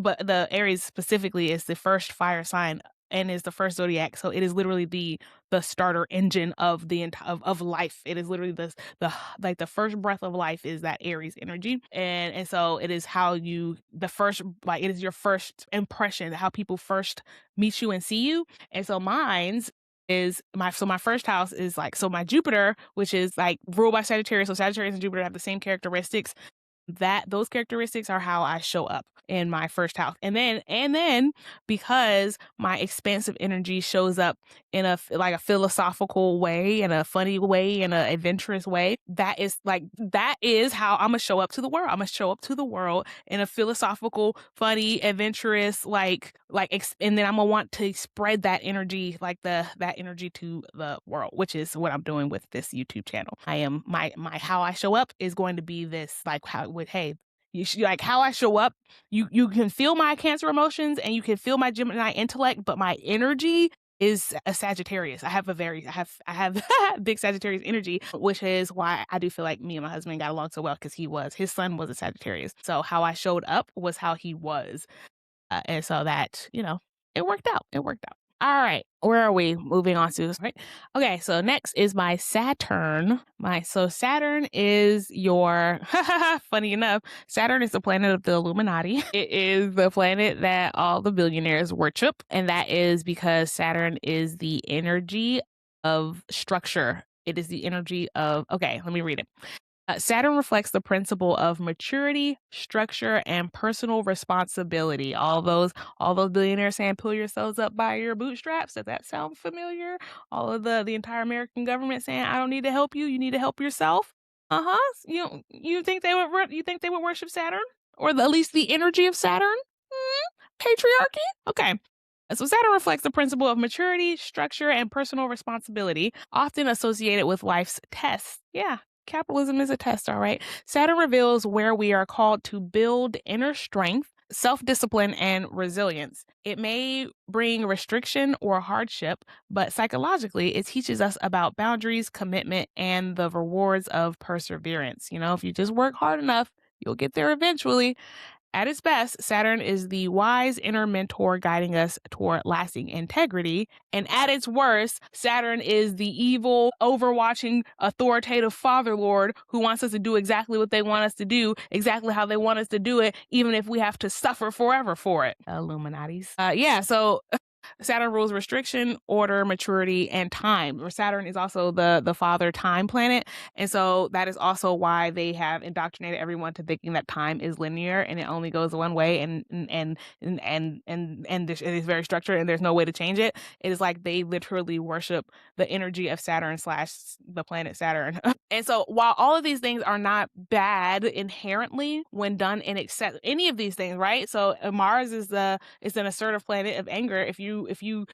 But the Aries specifically is the first fire sign and is the first zodiac. So it is literally the starter engine of the of life. It is literally the first breath of life is that Aries energy, and so it is it is your first impression, how people first meet you and see you. And so my first house is my Jupiter, which is ruled by Sagittarius. So Sagittarius and Jupiter have the same characteristics. Those characteristics are how I show up in my first house. And then because my expansive energy shows up in a philosophical way, in a funny way, in an adventurous way, that is how I'm gonna show up to the world. I'm gonna show up to the world in a philosophical, funny, adventurous, and then I'm gonna want to spread that energy, that energy to the world, which is what I'm doing with this YouTube channel. I am my how I show up is going to be this, how I show up. You can feel my Cancer emotions and you can feel my Gemini intellect, but my energy is a Sagittarius. I have big Sagittarius energy, which is why I do feel like me and my husband got along so well, because his son was a Sagittarius. So how I showed up was how he was. And so that, it worked out. All right. Where are we? Moving on to, right? Okay. So next is my Saturn. So Saturn is funny enough, Saturn is the planet of the Illuminati. It is the planet that all the billionaires worship. And that is because Saturn is the energy of structure. It is the energy of, okay, let me read it. Saturn reflects the principle of maturity, structure, and personal responsibility. All those billionaires saying, pull yourselves up by your bootstraps. Does that sound familiar? All of the entire American government saying, I don't need to help you. You need to help yourself. You think they would worship Saturn, or at least the energy of Saturn? Patriarchy? Okay. So Saturn reflects the principle of maturity, structure, and personal responsibility, often associated with life's tests. Yeah. Capitalism is a test, all right. Saturn reveals where we are called to build inner strength, self-discipline, and resilience. It may bring restriction or hardship, but psychologically, it teaches us about boundaries, commitment, and the rewards of perseverance. If you just work hard enough, you'll get there eventually. At its best, Saturn is the wise inner mentor guiding us toward lasting integrity. And at its worst, Saturn is the evil, overwatching, authoritative father lord who wants us to do exactly what they want us to do, exactly how they want us to do it, even if we have to suffer forever for it. Illuminatis. So Saturn rules restriction, order, maturity, and time. Or Saturn is also the father time planet. And so that is also why they have indoctrinated everyone to thinking that time is linear and it only goes one way, and it is very structured and there's no way to change it. It is like they literally worship the energy of Saturn / the planet Saturn. And so while all of these things are not bad inherently when done in excess, any of these things, right? So Mars is an assertive planet of anger. If you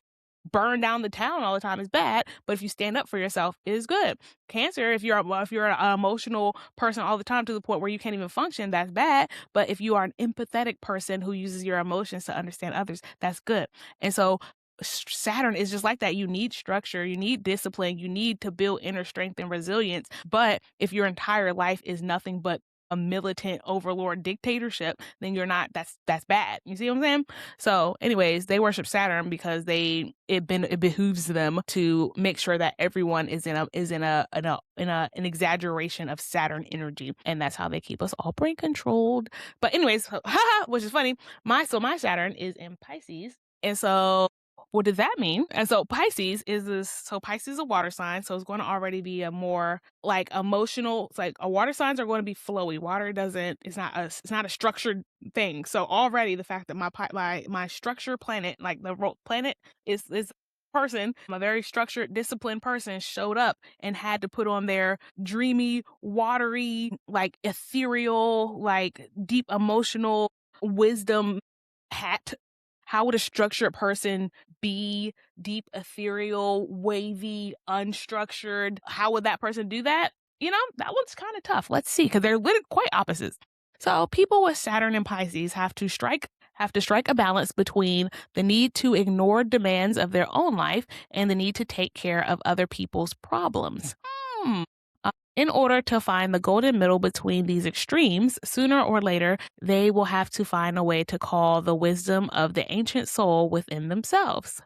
burn down the town all the time is bad, but if you stand up for yourself, it is good. Cancer, if you're an emotional person all the time to the point where you can't even function, that's bad. But if you are an empathetic person who uses your emotions to understand others, that's good. And so Saturn is just like that. You need structure, you need discipline, you need to build inner strength and resilience. But if your entire life is nothing but a militant overlord dictatorship, then you're not, that's bad. You see what I'm saying? So anyways, they worship Saturn because it behooves them to make sure that everyone is in an exaggeration of Saturn energy, and that's how they keep us all brain controlled. But anyways, which is funny, my Saturn is in Pisces, and so what does that mean? And so Pisces is Pisces is a water sign, so it's going to already be a more like emotional. It's like water signs are going to be flowy. Water doesn't. It's not a structured thing. So already the fact that my structure planet, like the planet, is person, a very structured, disciplined person, showed up and had to put on their dreamy, watery, like ethereal, like deep emotional wisdom hat. How would a structured person be deep, ethereal, wavy, unstructured? How would that person do that? You know, that one's kind of tough. Let's see, because they're literally quite opposites. So people with Saturn and Pisces have to strike a balance between the need to ignore demands of their own life and the need to take care of other people's problems. In order to find the golden middle between these extremes, sooner or later, they will have to find a way to call the wisdom of the ancient soul within themselves.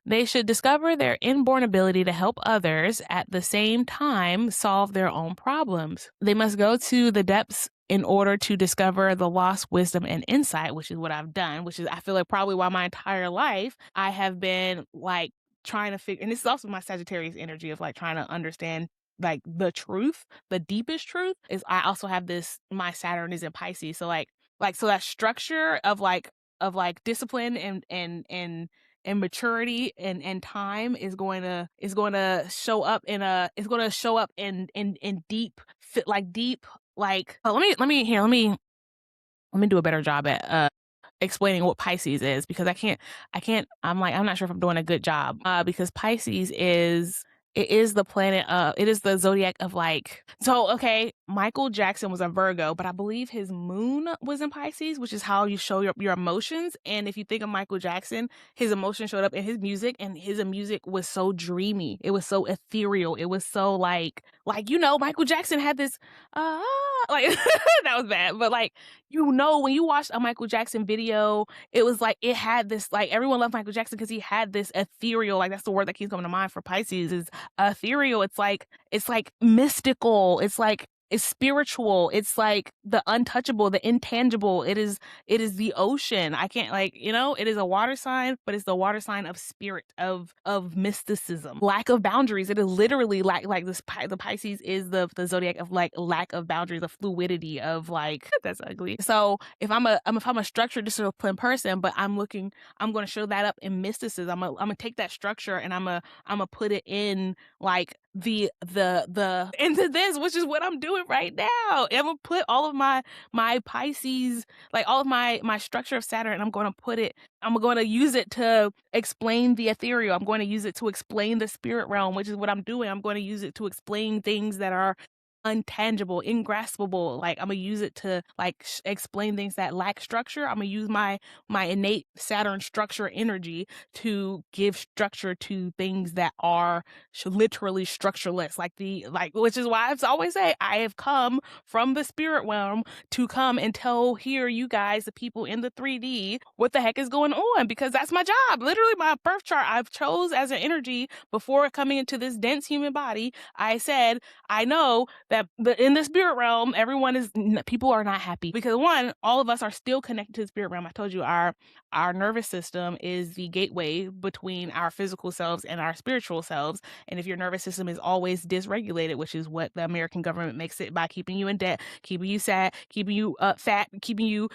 They should discover their inborn ability to help others at the same time solve their own problems. They must go to the depths in order to discover the lost wisdom and insight, which is what I've done, which is I feel like probably why my entire life I have been like trying to figure, and this is also my Sagittarius energy of like trying to understand like the truth, the deepest truth is I also have my Saturn is in Pisces. So so that structure of discipline and maturity and time is going to show up in deep let me do a better job at explaining what Pisces is, because I'm not sure if I'm doing a good job because Pisces is the planet it is the zodiac of okay, Michael Jackson was a Virgo, but I believe his moon was in Pisces, which is how you show your emotions. And if you think of Michael Jackson, his emotions showed up in his music, and his music was so dreamy, it was so ethereal, it was so Michael Jackson had this that was bad, but when you watched a Michael Jackson video, it was it had this everyone loved Michael Jackson because he had this ethereal, that's the word that keeps coming to mind for Pisces is ethereal. It's mystical. It's spiritual. It's the untouchable, the intangible. It is the ocean. I can't it is a water sign, but it's the water sign of spirit, of mysticism, lack of boundaries. It is literally the Pisces is the zodiac of lack of boundaries, of fluidity, of that's ugly. So if I'm a structured, disciplined person, but I'm going to show that up in mysticism. I'm gonna take that structure and I'm gonna put it in the into this, which is what I'm doing right now. I'm gonna put all of my Pisces, all of my structure of Saturn, and I'm going to use it to explain the ethereal. I'm going to use it to explain the spirit realm, which is what I'm doing. I'm going to use it to explain things that are untangible, ingraspable. I'm gonna use it to explain things that lack structure. I'm gonna use my innate Saturn structure energy to give structure to things that are literally structureless, which is why I always say I have come from the spirit realm to come and tell you guys, the people in the 3D, what the heck is going on, because that's my job. Literally, my birth chart I've chose as an energy before coming into this dense human body. I said I know that in the spirit realm, people are not happy because one, all of us are still connected to the spirit realm. I told you our nervous system is the gateway between our physical selves and our spiritual selves. And if your nervous system is always dysregulated, which is what the American government makes it by keeping you in debt, keeping you sad, keeping you fat, keeping you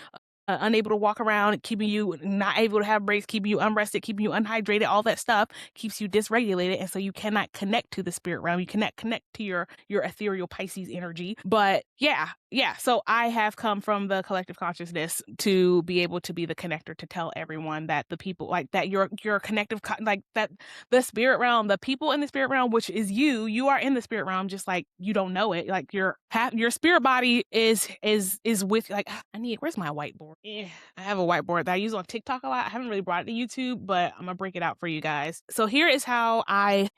unable to walk around, keeping you not able to have breaks, keeping you unrested, keeping you unhydrated, all that stuff keeps you dysregulated. And so you cannot connect to the spirit realm. You cannot connect to your ethereal Pisces energy. But yeah. So I have come from the collective consciousness to be able to be the connector, to tell everyone that the people that your connective, that the spirit realm, the people in the spirit realm, which is you are in the spirit realm, just you don't know it. Your spirit body is with where's my whiteboard? I have a whiteboard that I use on TikTok a lot. I haven't really brought it to YouTube, but I'm gonna break it out for you guys. So here is how I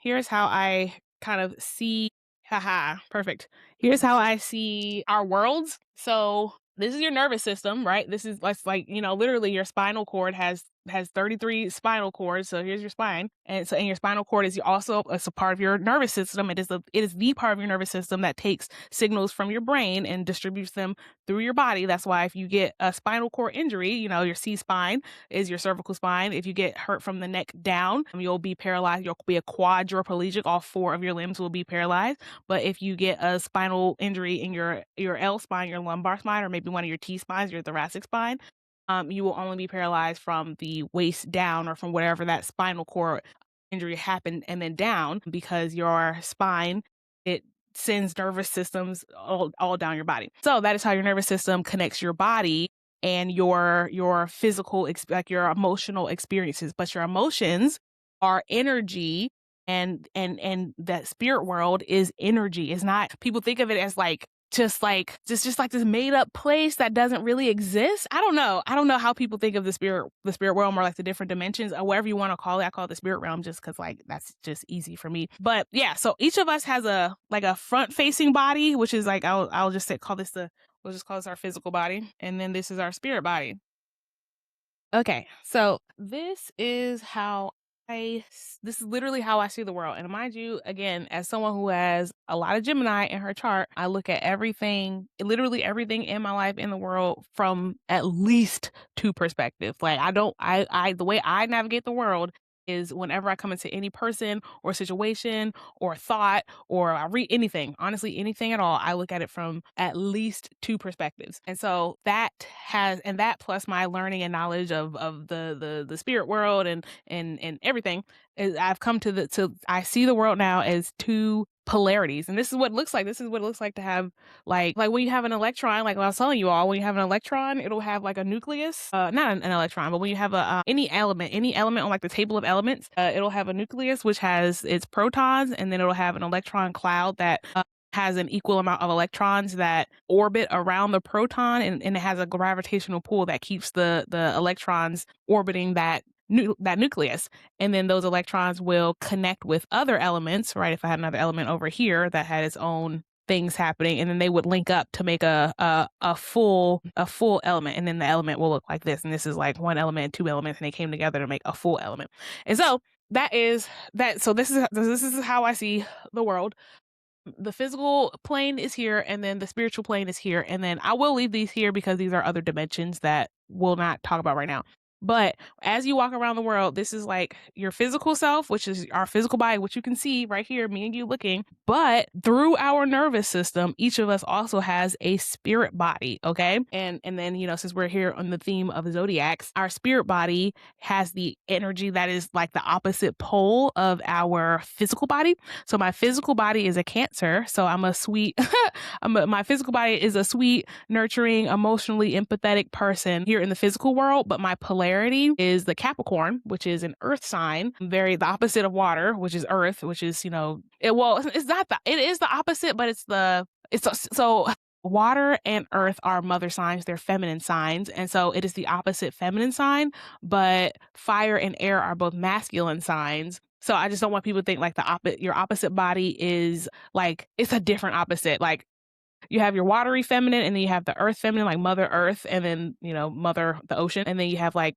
kind of see Haha, perfect. Here's how I see our worlds. So this is your nervous system, right? This is like, literally your spinal cord has 33 spinal cords. So here's your spine. And so, and your spinal cord is also it's a part of your nervous system. It is the part of your nervous system that takes signals from your brain and distributes them through your body. That's why if you get a spinal cord injury, your C spine is your cervical spine. If you get hurt from the neck down, you'll be paralyzed. You'll be a quadriplegic. All 4 of your limbs will be paralyzed. But if you get a spinal injury in your L spine, your lumbar spine, or maybe one of your T spines, your thoracic spine, you will only be paralyzed from the waist down or from whatever that spinal cord injury happened and then down, because your spine, it sends nervous systems all down your body. So that is how your nervous system connects your body and your physical, like your emotional experiences. But your emotions are energy, and that spirit world is energy. It's not, people think of it as like just like this made up place that doesn't really exist. I don't know how people think of the spirit realm, or like the different dimensions, or whatever you want to call it. I call it the spirit realm just because like that's just easy for me. But yeah, so each of us has a front facing body, which is like we'll just call this our physical body, and then this is our spirit body. Okay, so this is literally how I see the world. And mind you, again, as someone who has a lot of Gemini in her chart, I look at literally everything in my life in the world from at least 2 perspectives. Like the way I navigate the world is whenever I come into any person or situation or thought, or I read anything, honestly, anything at all, I look at it from at least 2 perspectives. And so that plus my learning and knowledge of the spirit world and everything, is I've come to I see the world now as 2 polarities. And this is what it looks like. This is what it looks like to have like when you have an electron, like what I was telling you all, when you have an electron, it'll have like a nucleus, not an electron, but when you have any element on like the table of elements, it'll have a nucleus, which has its protons, and then it'll have an electron cloud that has an equal amount of electrons that orbit around the proton, and it has a gravitational pull that keeps the electrons orbiting that nucleus. And then those electrons will connect with other elements, right? If I had another element over here that had its own things happening, and then they would link up to make a full element, and then the element will look like this. And this is like 1 element, 2 elements, and they came together to make a full element. And so so this is how I see the world. The physical plane is here, and then the spiritual plane is here. And then I will leave these here because these are other dimensions that we'll not talk about right now. But as you walk around the world, this is like your physical self, which is our physical body, which you can see right here, me and you looking. But through our nervous system, each of us also has a spirit body, okay? And then, since we're here on the theme of zodiacs, our spirit body has the energy that is like the opposite pole of our physical body. So my physical body is a Cancer. So I'm a sweet, my physical body is a sweet, nurturing, emotionally empathetic person here in the physical world. But my polarity is the Capricorn, which is an earth sign, the opposite of water, which is earth, which is, it is the opposite, but so water and earth are mother signs. They're feminine signs. And so it is the opposite feminine sign, but fire and air are both masculine signs. So I just don't want people to think like your opposite body is like, it's a different opposite. Like, you have your watery feminine, and then you have the earth feminine, like Mother Earth, and then, Mother, the ocean. And then you have like,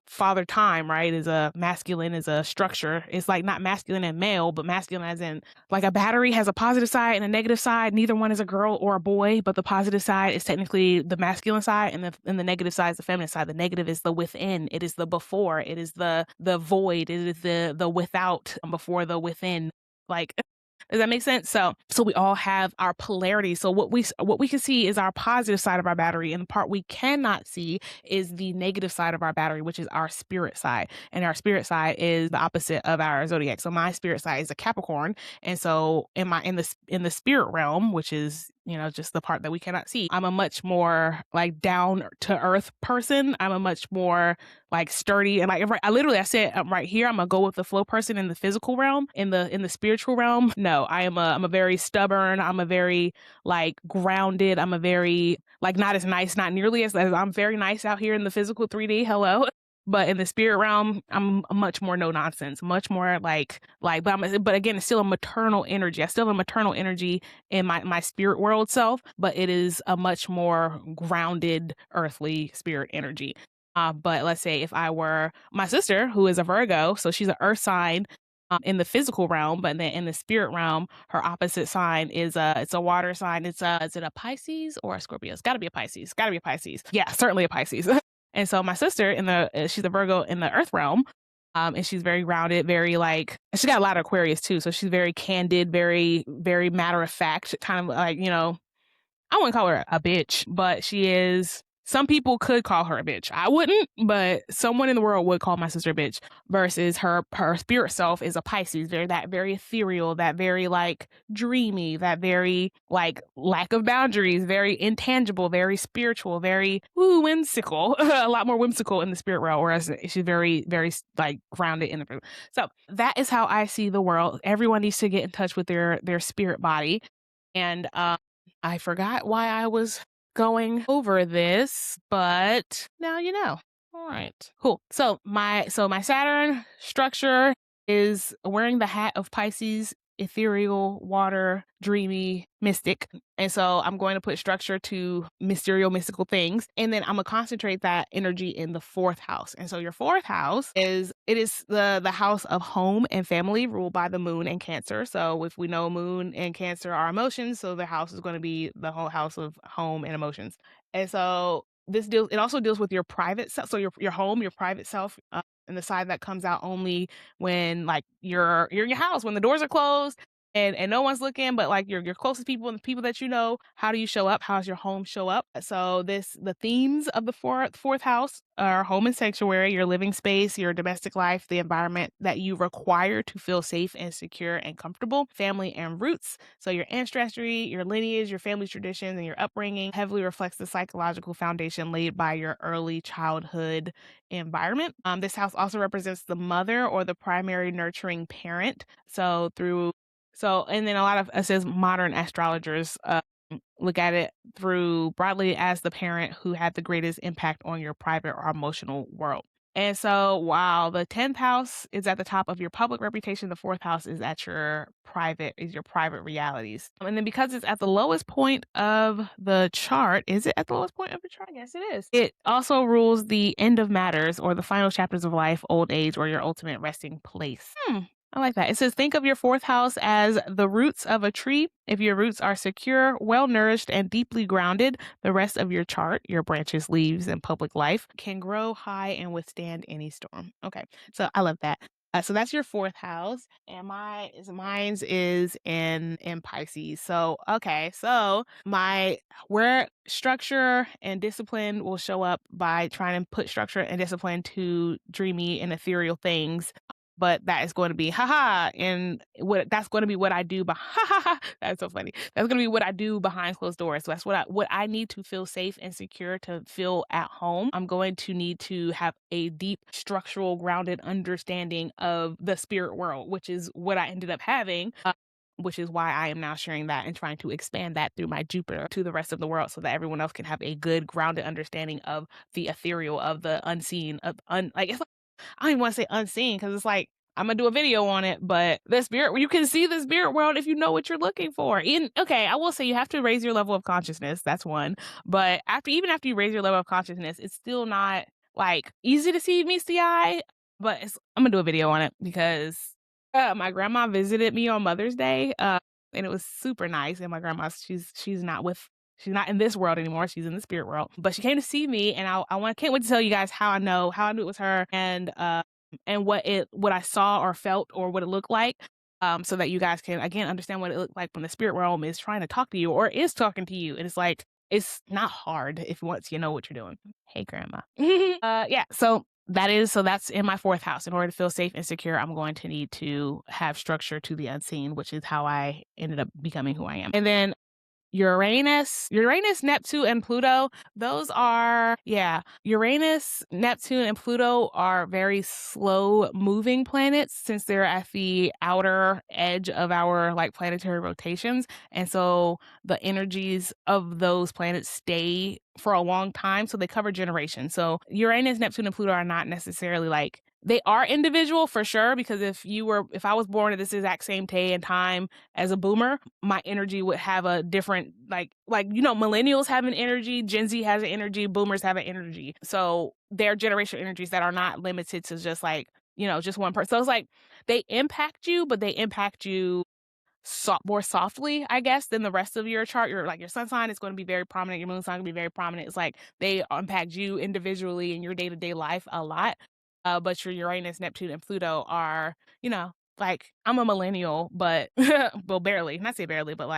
Father Time, right? Is a masculine, is a structure. It's like not masculine and male, but masculine as in like a battery has a positive side and a negative side. Neither one is a girl or a boy, but the positive side is technically the masculine side, and the negative side is the feminine side. The negative is the within. It is the before. It is the void. It is the without before the within. Like, does that make sense? So we all have our polarity. So what we can see is our positive side of our battery, and the part we cannot see is the negative side of our battery, which is our spirit side. And our spirit side is the opposite of our zodiac. So my spirit side is a Capricorn, and so in the spirit realm, which is just the part that we cannot see, I'm a much more like down to earth person. I'm a much more like sturdy, and like I said right here, I'm a go with the flow person in the physical realm. In the spiritual realm, no, I'm a very stubborn. I'm a very like grounded. I'm a very like not as nice, not nearly as I'm very nice out here in the physical 3D. Hello. But in the spirit realm, I'm much more no nonsense, much more but again, it's still a maternal energy. I still have a maternal energy in my spirit world self, but it is a much more grounded, earthly spirit energy. But let's say if I were my sister, who is a Virgo, so she's an earth sign in the physical realm, but then in the spirit realm, her opposite sign is it's a water sign. Is it a Pisces or a Scorpio? It's got to be a Pisces. Got to be a Pisces. Yeah, certainly a Pisces. And so my sister she's a Virgo in the earth realm. And she's very grounded, very she got a lot of Aquarius too. So she's very candid, very, very matter of fact, kind of I wouldn't call her a bitch, but she is. Some people could call her a bitch. I wouldn't, but someone in the world would call my sister a bitch. Versus her spirit self is a Pisces, very ethereal, that very dreamy, that very lack of boundaries, very intangible, very spiritual, very whimsical. A lot more whimsical in the spirit realm, whereas she's very, very grounded in the. So that is how I see the world. Everyone needs to get in touch with their spirit body, and I forgot why I was going over this, but now you know. All right, cool. So my Saturn structure is wearing the hat of Pisces, ethereal, water, dreamy, mystic. And so I'm going to put structure to mystical things. And then I'm gonna concentrate that energy in the fourth house. And so your fourth house is the house of home and family, ruled by the moon and Cancer. So if we know moon and Cancer are emotions, so the house is going to be the whole house of home and emotions. And so it also deals with your private self. So your home, your private self, and the side that comes out only when you're in your house, when the doors are closed and no one's looking, but your closest people and the people that you know. How do you show up? How does your home show up? So the themes of the fourth house are home and sanctuary, your living space, your domestic life, the environment that you require to feel safe and secure and comfortable, family and roots. So your ancestry, your lineage, your family traditions, and your upbringing heavily reflects the psychological foundation laid by your early childhood environment. This house also represents the mother or the primary nurturing parent. And then a lot of us as modern astrologers look at it through broadly as the parent who had the greatest impact on your private or emotional world. And so while the 10th house is at the top of your public reputation, the fourth house is at your private realities. And then because it's at the lowest point of the chart, is it at the lowest point of the chart? Yes, it is. It also rules the end of matters or the final chapters of life, old age, or your ultimate resting place. I like that. It says, think of your fourth house as the roots of a tree. If your roots are secure, well-nourished, and deeply grounded, the rest of your chart, your branches, leaves, and public life can grow high and withstand any storm. Okay, so I love that. So that's your fourth house, and mine's is in Pisces. So where structure and discipline will show up by trying to put structure and discipline to dreamy and ethereal things. But that is going to be and that's going to be what I do. That's so funny. That's going to be what I do behind closed doors. So that's what I need to feel safe and secure, to feel at home. I'm going to need to have a deep, structural, grounded understanding of the spirit world, which is what I ended up having. Which is why I am now sharing that and trying to expand that through my Jupiter to the rest of the world, so that everyone else can have a good, grounded understanding of the ethereal, of the unseen, I don't even want to say unseen, because it's I'm gonna do a video on it, but you can see the spirit world if you know what you're looking for. I will say you have to raise your level of consciousness. That's one. But even after you raise your level of consciousness, it's still not easy to see meets the eye. But I'm gonna do a video on it because my grandma visited me on Mother's Day, and it was super nice. And my grandma, she's not in this world anymore. She's in the spirit world. But she came to see me, and can't wait to tell you guys how I knew it was her, and what I saw or felt or what it looked like. So that you guys can again understand what it looked like when the spirit realm is trying to talk to you or is talking to you. And it's not hard once you know what you're doing. Hey, grandma. Yeah. So that's in my fourth house. In order to feel safe and secure, I'm going to need to have structure to the unseen, which is how I ended up becoming who I am. And then Uranus, Neptune, and Pluto, Uranus, Neptune, and Pluto are very slow moving planets, since they're at the outer edge of our planetary rotations. And so the energies of those planets stay for a long time, so they cover generations. So Uranus, Neptune, and Pluto are not necessarily like, they are individual for sure, because if I was born at this exact same day and time as a boomer, my energy would have a different, millennials have an energy, Gen Z has an energy, boomers have an energy. So they're generational energies that are not limited to just just one person. So it's like they impact you, but they impact you more softly, I guess, than the rest of your chart. Your sun sign is going to be very prominent. Your moon sign going to be very prominent. It's like they impact you individually in your day-to-day life a lot. But your Uranus, Neptune, and Pluto are, I'm a millennial, but well, barely, not say barely, but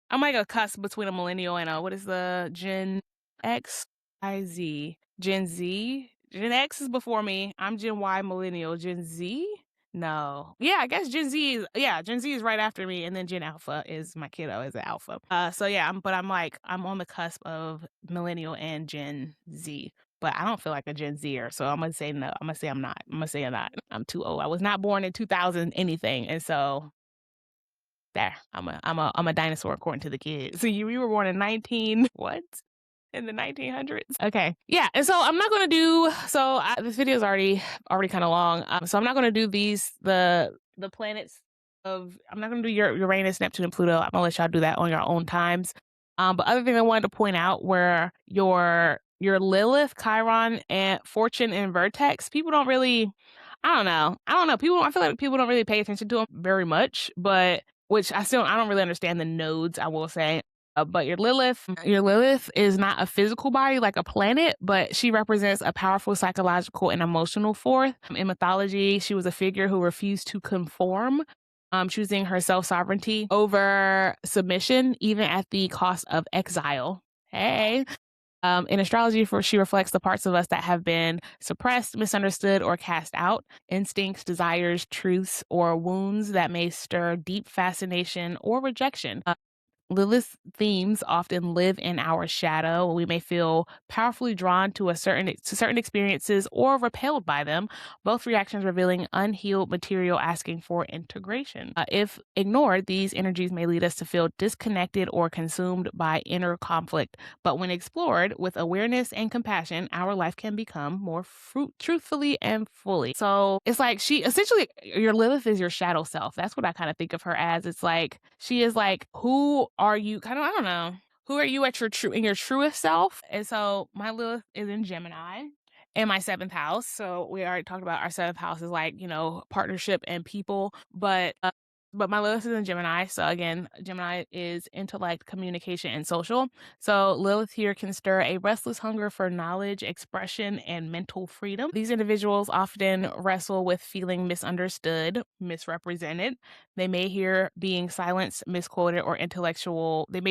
I'm like a cusp between a millennial and what is the Gen X, Gen Z. Gen X is before me. I'm Gen Y, millennial. Gen Z? No. Yeah, I guess Gen Z is right after me, and then Gen Alpha is my kiddo is an alpha. So yeah, I'm on the cusp of millennial and Gen Z. But I don't feel like a Gen Zer, so I'm gonna say no. I'm gonna say I'm not. I'm gonna say I'm not. I'm too old. I was not born in 2000 anything, and so there. I'm a dinosaur according to the kids. So you were born in 19 what? In the 1900s. Okay. Yeah. And so I'm not going to do, this video is already kind of long. So I'm not going to do the planets I'm not going to do your Uranus, Neptune, and Pluto. I'm going to let y'all do that on your own times. But other thing I wanted to point out were your Lilith, Chiron, and Fortune and Vertex. People don't really, I don't know. I feel like people don't really pay attention to them very much, but I don't really understand the nodes, I will say. But your Lilith is not a physical body like a planet, but she represents a powerful psychological and emotional force. In mythology, she was a figure who refused to conform, choosing her self-sovereignty over submission, even at the cost of exile. Hey. In astrology, she reflects the parts of us that have been suppressed, misunderstood, or cast out, instincts, desires, truths, or wounds that may stir deep fascination or rejection. Lilith's themes often live in our shadow. We may feel powerfully drawn to certain experiences or repelled by them, both reactions revealing unhealed material asking for integration. If ignored, these energies may lead us to feel disconnected or consumed by inner conflict. But when explored with awareness and compassion, our life can become more truthfully and fully. So it's like your Lilith is your shadow self. That's what I kind of think of her as. It's like she is like, who are you? I don't know. Who are you at in your truest self? And so my Lilith is in Gemini in my 7th house. So we already talked about our 7th house is partnership and people, but my Lilith is in Gemini. So again, Gemini is intellect, communication, and social. So Lilith here can stir a restless hunger for knowledge, expression, and mental freedom. These individuals often wrestle with feeling misunderstood, misrepresented. They may fear being silenced, misquoted, or intellectually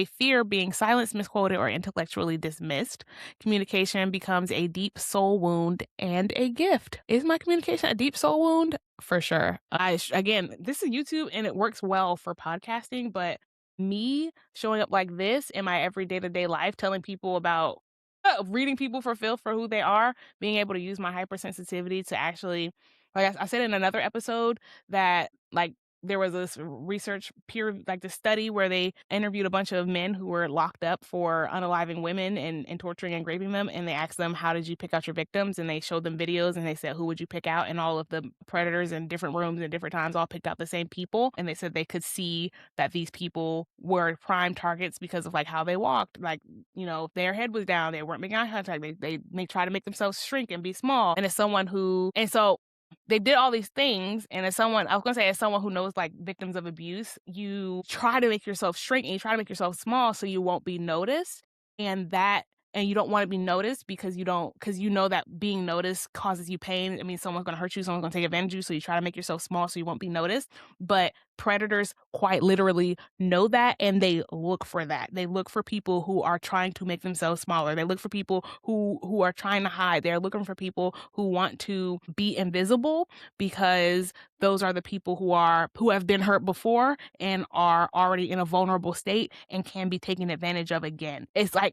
dismissed. Communication becomes a deep soul wound and a gift. Is my communication a deep soul wound? For sure. Again, this is YouTube and it works well for podcasting, but me showing up like this in my everyday to day life, telling people about reading people for who they are, being able to use my hypersensitivity to actually, like I said in another episode, that there was this this study where they interviewed a bunch of men who were locked up for unaliving women and torturing and raping them. And they asked them, how did you pick out your victims? And they showed them videos and they said, who would you pick out? And all of the predators in different rooms and different times all picked out the same people. And they said they could see that these people were prime targets because of how they walked. Their head was down. They weren't making eye contact. They try to make themselves shrink and be small. And so they did all these things, and as someone who knows victims of abuse, you try to make yourself shrink and you try to make yourself small so you won't be noticed, and you don't want to be noticed because you know that being noticed causes you pain. I mean, someone's going to hurt you, someone's going to take advantage of you, so you try to make yourself small so you won't be noticed. But predators quite literally know that, and they look for that. They look for people who are trying to make themselves smaller. They look for people who are trying to hide. They're looking for people who want to be invisible, because those are the people who have been hurt before and are already in a vulnerable state and can be taken advantage of again. It's I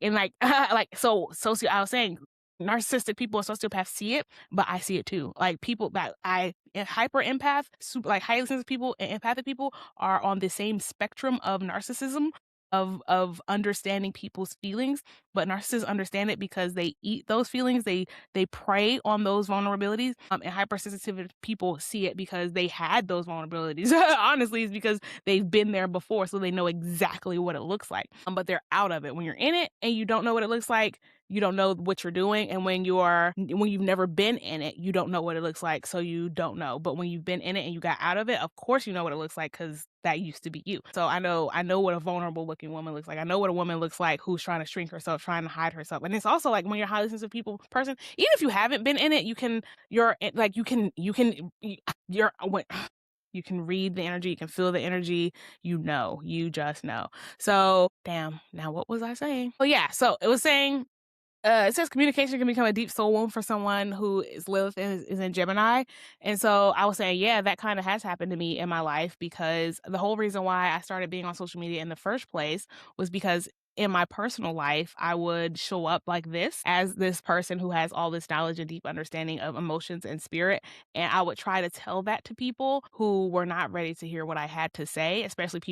was saying, narcissistic people and sociopaths see it, but I see it too. People that hyper empath, highly sensitive people and empathic people are on the same spectrum of narcissism. of understanding people's feelings, but narcissists understand it because they eat those feelings. They prey on those vulnerabilities. And hypersensitive people see it because they had those vulnerabilities. Honestly, it's because they've been there before, so they know exactly what it looks like. But they're out of it. When you're in it and you don't know what it looks like, you don't know what you're doing. And when you've never been in it, you don't know what it looks like, so you don't know. But when you've been in it and you got out of it, of course you know what it looks like, because that used to be you. So I know what a vulnerable looking woman looks like. I know what a woman looks like who's trying to shrink herself, trying to hide herself. And it's also like when you're a highly sensitive person, even if you haven't been in it, you can read the energy, you can feel the energy, you just know. So damn, now what was I saying? Oh yeah, so it was saying it says communication can become a deep soul wound for someone who is Lilith is in Gemini. And so I was saying, yeah, that kind of has happened to me in my life, because the whole reason why I started being on social media in the first place was because in my personal life, I would show up like this as this person who has all this knowledge and deep understanding of emotions and spirit. And I would try to tell that to people who were not ready to hear what I had to say, especially when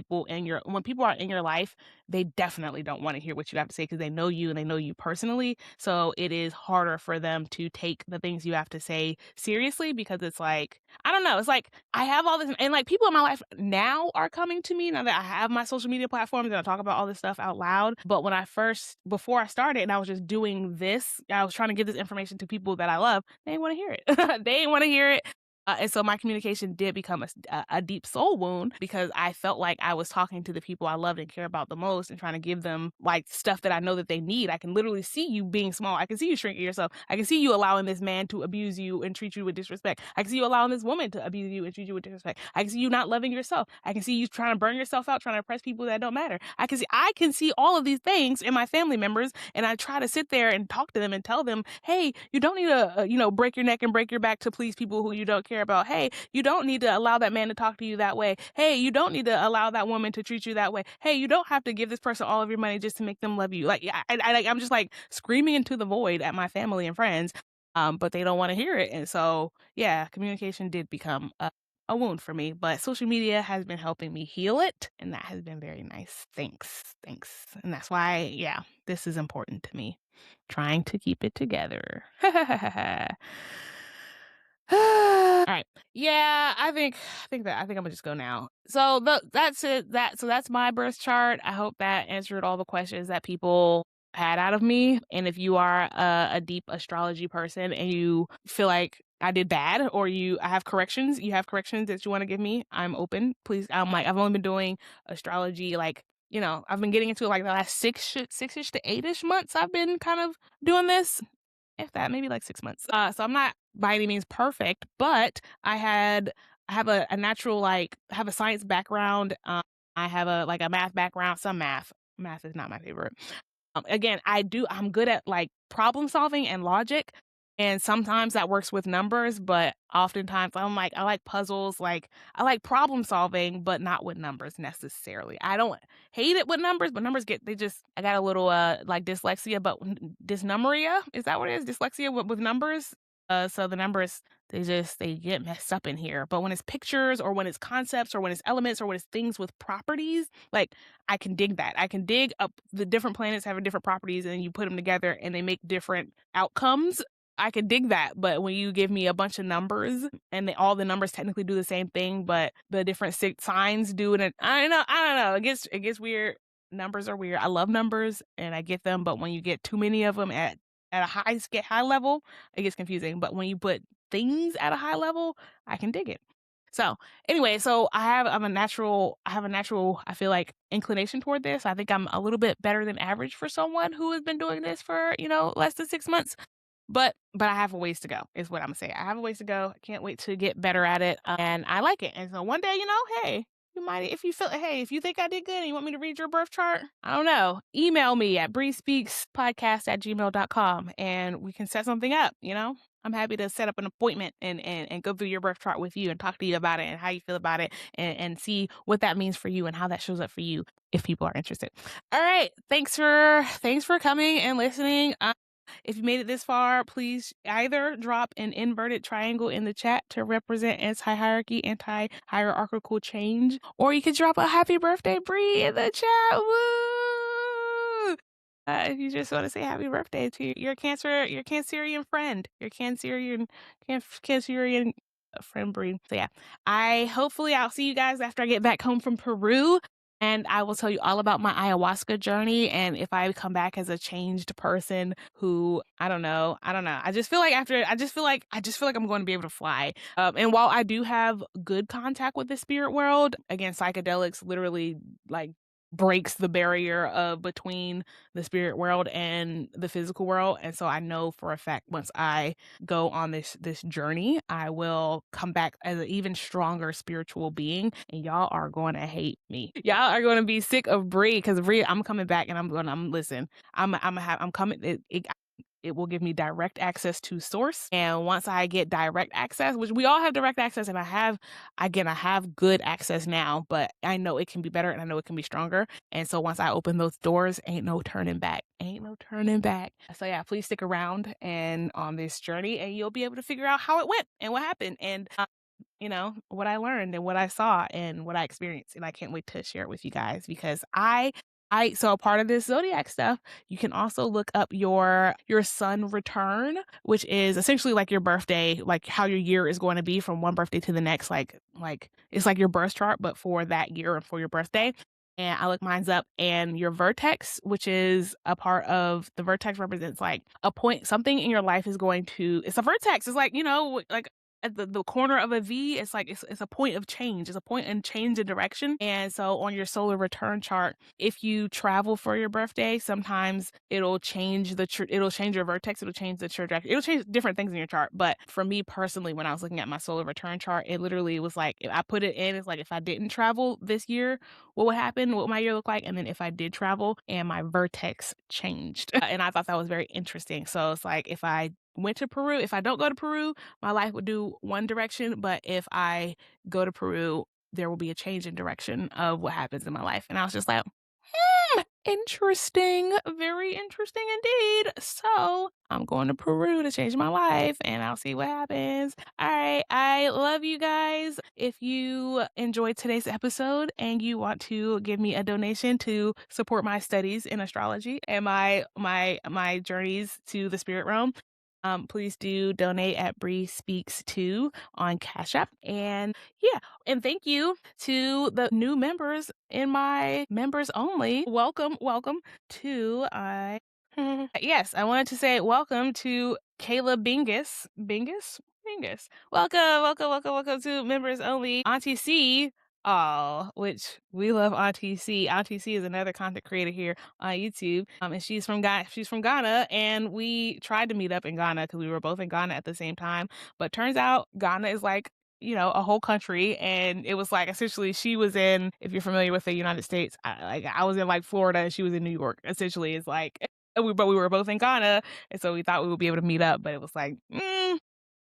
people are in your life, they definitely don't want to hear what you have to say because they know you and they know you personally. So it is harder for them to take the things you have to say seriously, because it's like, I don't know. It's like I have all this, and like people in my life now are coming to me now that I have my social media platforms and I talk about all this stuff out loud. But before I started and I was just doing this, I was trying to give this information to people that I love. They didn't want to hear it. They didn't want to hear it. And so my communication did become a deep soul wound, because I felt like I was talking to the people I loved and care about the most and trying to give them like stuff that I know that they need. I can literally see you being small. I can see you shrinking yourself. I can see you allowing this man to abuse you and treat you with disrespect. I can see you allowing this woman to abuse you and treat you with disrespect. I can see you not loving yourself. I can see you trying to burn yourself out, trying to impress people that don't matter. I can see all of these things in my family members, and I try to sit there and talk to them and tell them, hey, you don't need to, break your neck and break your back to please people who you don't care about. Hey, you don't need to allow that man to talk to you that way. Hey, you don't need to allow that woman to treat you that way. Hey, you don't have to give this person all of your money just to make them love you. Like, I'm just like screaming into the void at my family and friends, but they don't want to hear it. And so, yeah, communication did become a wound for me, but social media has been helping me heal it, and that has been very nice. Thanks. And that's why, yeah, this is important to me. Trying to keep it together. All right. Yeah, I think I'm gonna just go now. So that's it. So that's my birth chart. I hope that answered all the questions that people had out of me. And if you are a deep astrology person and you feel like I did bad, or you have corrections that you want to give me, I'm open. Please. I've only been doing astrology I've been getting into like the last six-ish to 8-ish months. I've been kind of doing this, if that, maybe like 6 months. So I'm not by any means perfect, but I have a natural, I have a science background. I have a math background, some math. Math is not my favorite. Again, I'm good at like problem solving and logic. And sometimes that works with numbers, but oftentimes I like puzzles. Like I like problem solving, but not with numbers necessarily. I don't hate it with numbers, but numbers I got a little like dyslexia, but dysnumeria, is that what it is? Dyslexia with numbers. So the numbers, they get messed up in here. But when it's pictures, or when it's concepts, or when it's elements, or when it's things with properties, like I can dig that. I can dig up the different planets having different properties, and you put them together and they make different outcomes. I could dig that. But when you give me a bunch of numbers and all the numbers technically do the same thing, but the different signs do it, I don't know. It gets weird. Numbers are weird. I love numbers and I get them, but when you get too many of them at a high level, it gets confusing. But when you put things at a high level, I can dig it. So anyway, I have a natural, I feel like, inclination toward this. I think I'm a little bit better than average for someone who has been doing this for, less than 6 months. But I have a ways to go, is what I'm saying. I have a ways to go. I can't wait to get better at it. And I like it. And so one day, hey, if you think I did good and you want me to read your birth chart, I don't know, email me at brispeakspodcast@gmail.com and we can set something up, I'm happy to set up an appointment and go through your birth chart with you and talk to you about it and how you feel about it and see what that means for you and how that shows up for you if people are interested. All right. Thanks for coming and listening. If you made it this far, please either drop an inverted triangle in the chat to represent anti-hierarchy, anti-hierarchical change, or you could drop a happy birthday, Bri, in the chat. Woo! If you just want to say happy birthday to your Cancerian friend, your Cancerian friend Bri. So yeah, I'll see you guys after I get back home from Peru, and I will tell you all about my ayahuasca journey. And if I come back as a changed person who, I don't know. I just feel like I'm going to be able to fly. And while I do have good contact with the spirit world, again, psychedelics literally like breaks the barrier of between the spirit world and the physical world. And so I know for a fact once I go on this journey, I will come back as an even stronger spiritual being. And y'all are going to hate me. Y'all are going to be sick of Bri, because Bri, I'm coming back and I'm coming. It will give me direct access to source. And once I get direct access, which we all have direct access, and I have good access now, but I know it can be better and I know it can be stronger. And so once I open those doors, ain't no turning back. Ain't no turning back. So yeah, please stick around and on this journey, and you'll be able to figure out how it went and what happened, and what I learned and what I saw and what I experienced. And I can't wait to share it with you guys, because so a part of this zodiac stuff, you can also look up your sun return, which is essentially like your birthday, like how your year is going to be from one birthday to the next, like it's like your birth chart, but for that year and for your birthday. And I look mine's up, and your vertex, which is a part of the vertex, represents like a point, something in your life is going to, it's a vertex. It's like, like at the corner of a V, it's like it's a point of change. It's a point in change in direction. And so on your solar return chart, if you travel for your birthday, sometimes it'll change it'll change your vertex, it'll change the trajectory, it'll change different things in your chart. But for me personally, when I was looking at my solar return chart, it literally was like, if I put it in, it's like if I didn't travel this year, what would happen, what would my year look like? And then if I did travel, and my vertex changed. And I thought that was very interesting. So it's like, if I don't go to Peru, my life would do one direction. But if I go to Peru, there will be a change in direction of what happens in my life. And I was just like, interesting. Very interesting indeed. So I'm going to Peru to change my life, and I'll see what happens. All right. I love you guys. If you enjoyed today's episode and you want to give me a donation to support my studies in astrology and my journeys to the spirit realm, please do donate at Bri Speaks 2 on Cash App. And yeah, and thank you to the new members in my members only. Welcome to yes, I wanted to say welcome to Kayla Bingus. Bingus. Welcome to members only. Auntie C. Oh, which we love Auntie C. Auntie C is another content creator here on YouTube. And she's from Ghana, and we tried to meet up in Ghana because we were both in Ghana at the same time. But turns out Ghana is like, a whole country. And it was like, essentially, she was in, if you're familiar with the United States, I was in like Florida and she was in New York. Essentially, it's like, but we were both in Ghana. And so we thought we would be able to meet up, but it was like,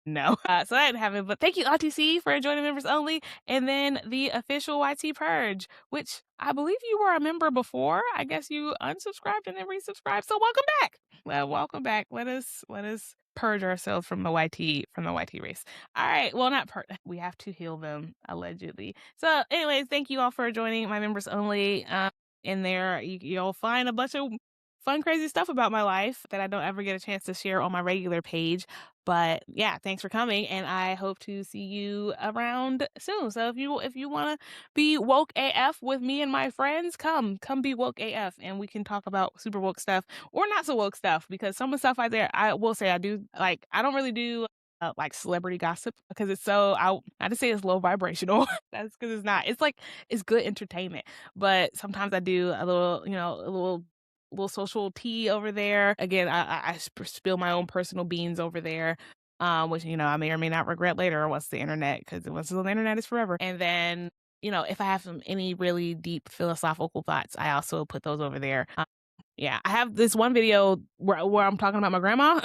no. So I didn't have it. But thank you, RTC, for joining members only. And then the official YT Purge, which I believe you were a member before. I guess you unsubscribed and then resubscribed. So welcome back. Well, welcome back. Let us purge ourselves from the YT race. All right. Well, not purge. We have to heal them, allegedly. So anyways, thank you all for joining my members only. In there, you'll find a bunch of fun, crazy stuff about my life that I don't ever get a chance to share on my regular page. But yeah, thanks for coming, and I hope to see you around soon. So if you want to be woke AF with me and my friends, come be woke AF, and we can talk about super woke stuff or not so woke stuff, because some of the stuff out there, I will say I do like. I don't really do like celebrity gossip, because it's so I just say it's low vibrational. That's because it's not. It's like, it's good entertainment, but sometimes I do a little, a little social tea over there. Again, I spill my own personal beans over there, which, I may or may not regret later once the internet, because once the internet is forever. And then, if I have any really deep philosophical thoughts, I also put those over there. Yeah, I have this one video where I'm talking about my grandma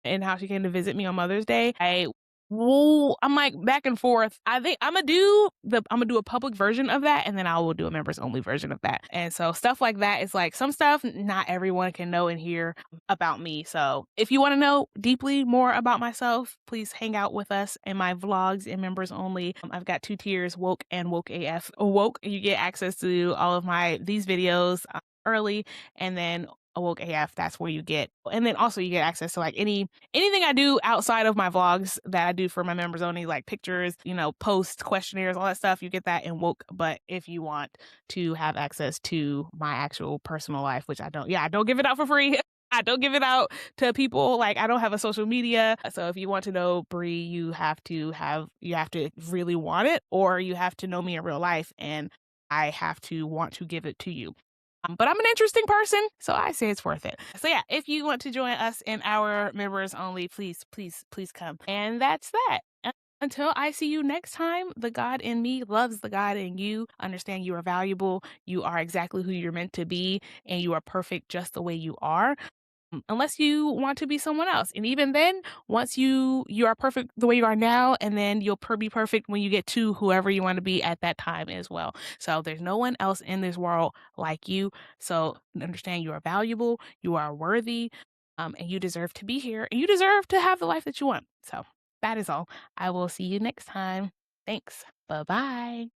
and how she came to visit me on Mother's Day. I'm like back and forth. I think I'm gonna do a public version of that, and then I will do a members only version of that. And so stuff like that is like, some stuff not everyone can know and hear about me. So if you want to know deeply more about myself, please hang out with us in my vlogs and members only. I've got 2 tiers, woke and woke AF. Woke, you get access to all of these videos early, and then Awoke AF, that's where you get, and then also you get access to like anything I do outside of my vlogs that I do for my members only, like pictures, posts, questionnaires, all that stuff. You get that in Woke. But if you want to have access to my actual personal life, which I don't give it out for free. I don't give it out to people. Like, I don't have a social media. So if you want to know Bri, you have to really want it, or you have to know me in real life, and I have to want to give it to you. But I'm an interesting person, so I say it's worth it. So yeah, if you want to join us in our members only, please, please, please come. And that's that. Until I see you next time, the God in me loves the God in you. Understand you are valuable. You are exactly who you're meant to be, and you are perfect just the way you are. Unless you want to be someone else. And even then, once you are perfect the way you are now, and then you'll be perfect when you get to whoever you want to be at that time as well. So there's no one else in this world like you. So understand you are valuable, you are worthy, and you deserve to be here, and you deserve to have the life that you want. So that is all. I will see you next time. Thanks. Bye-bye.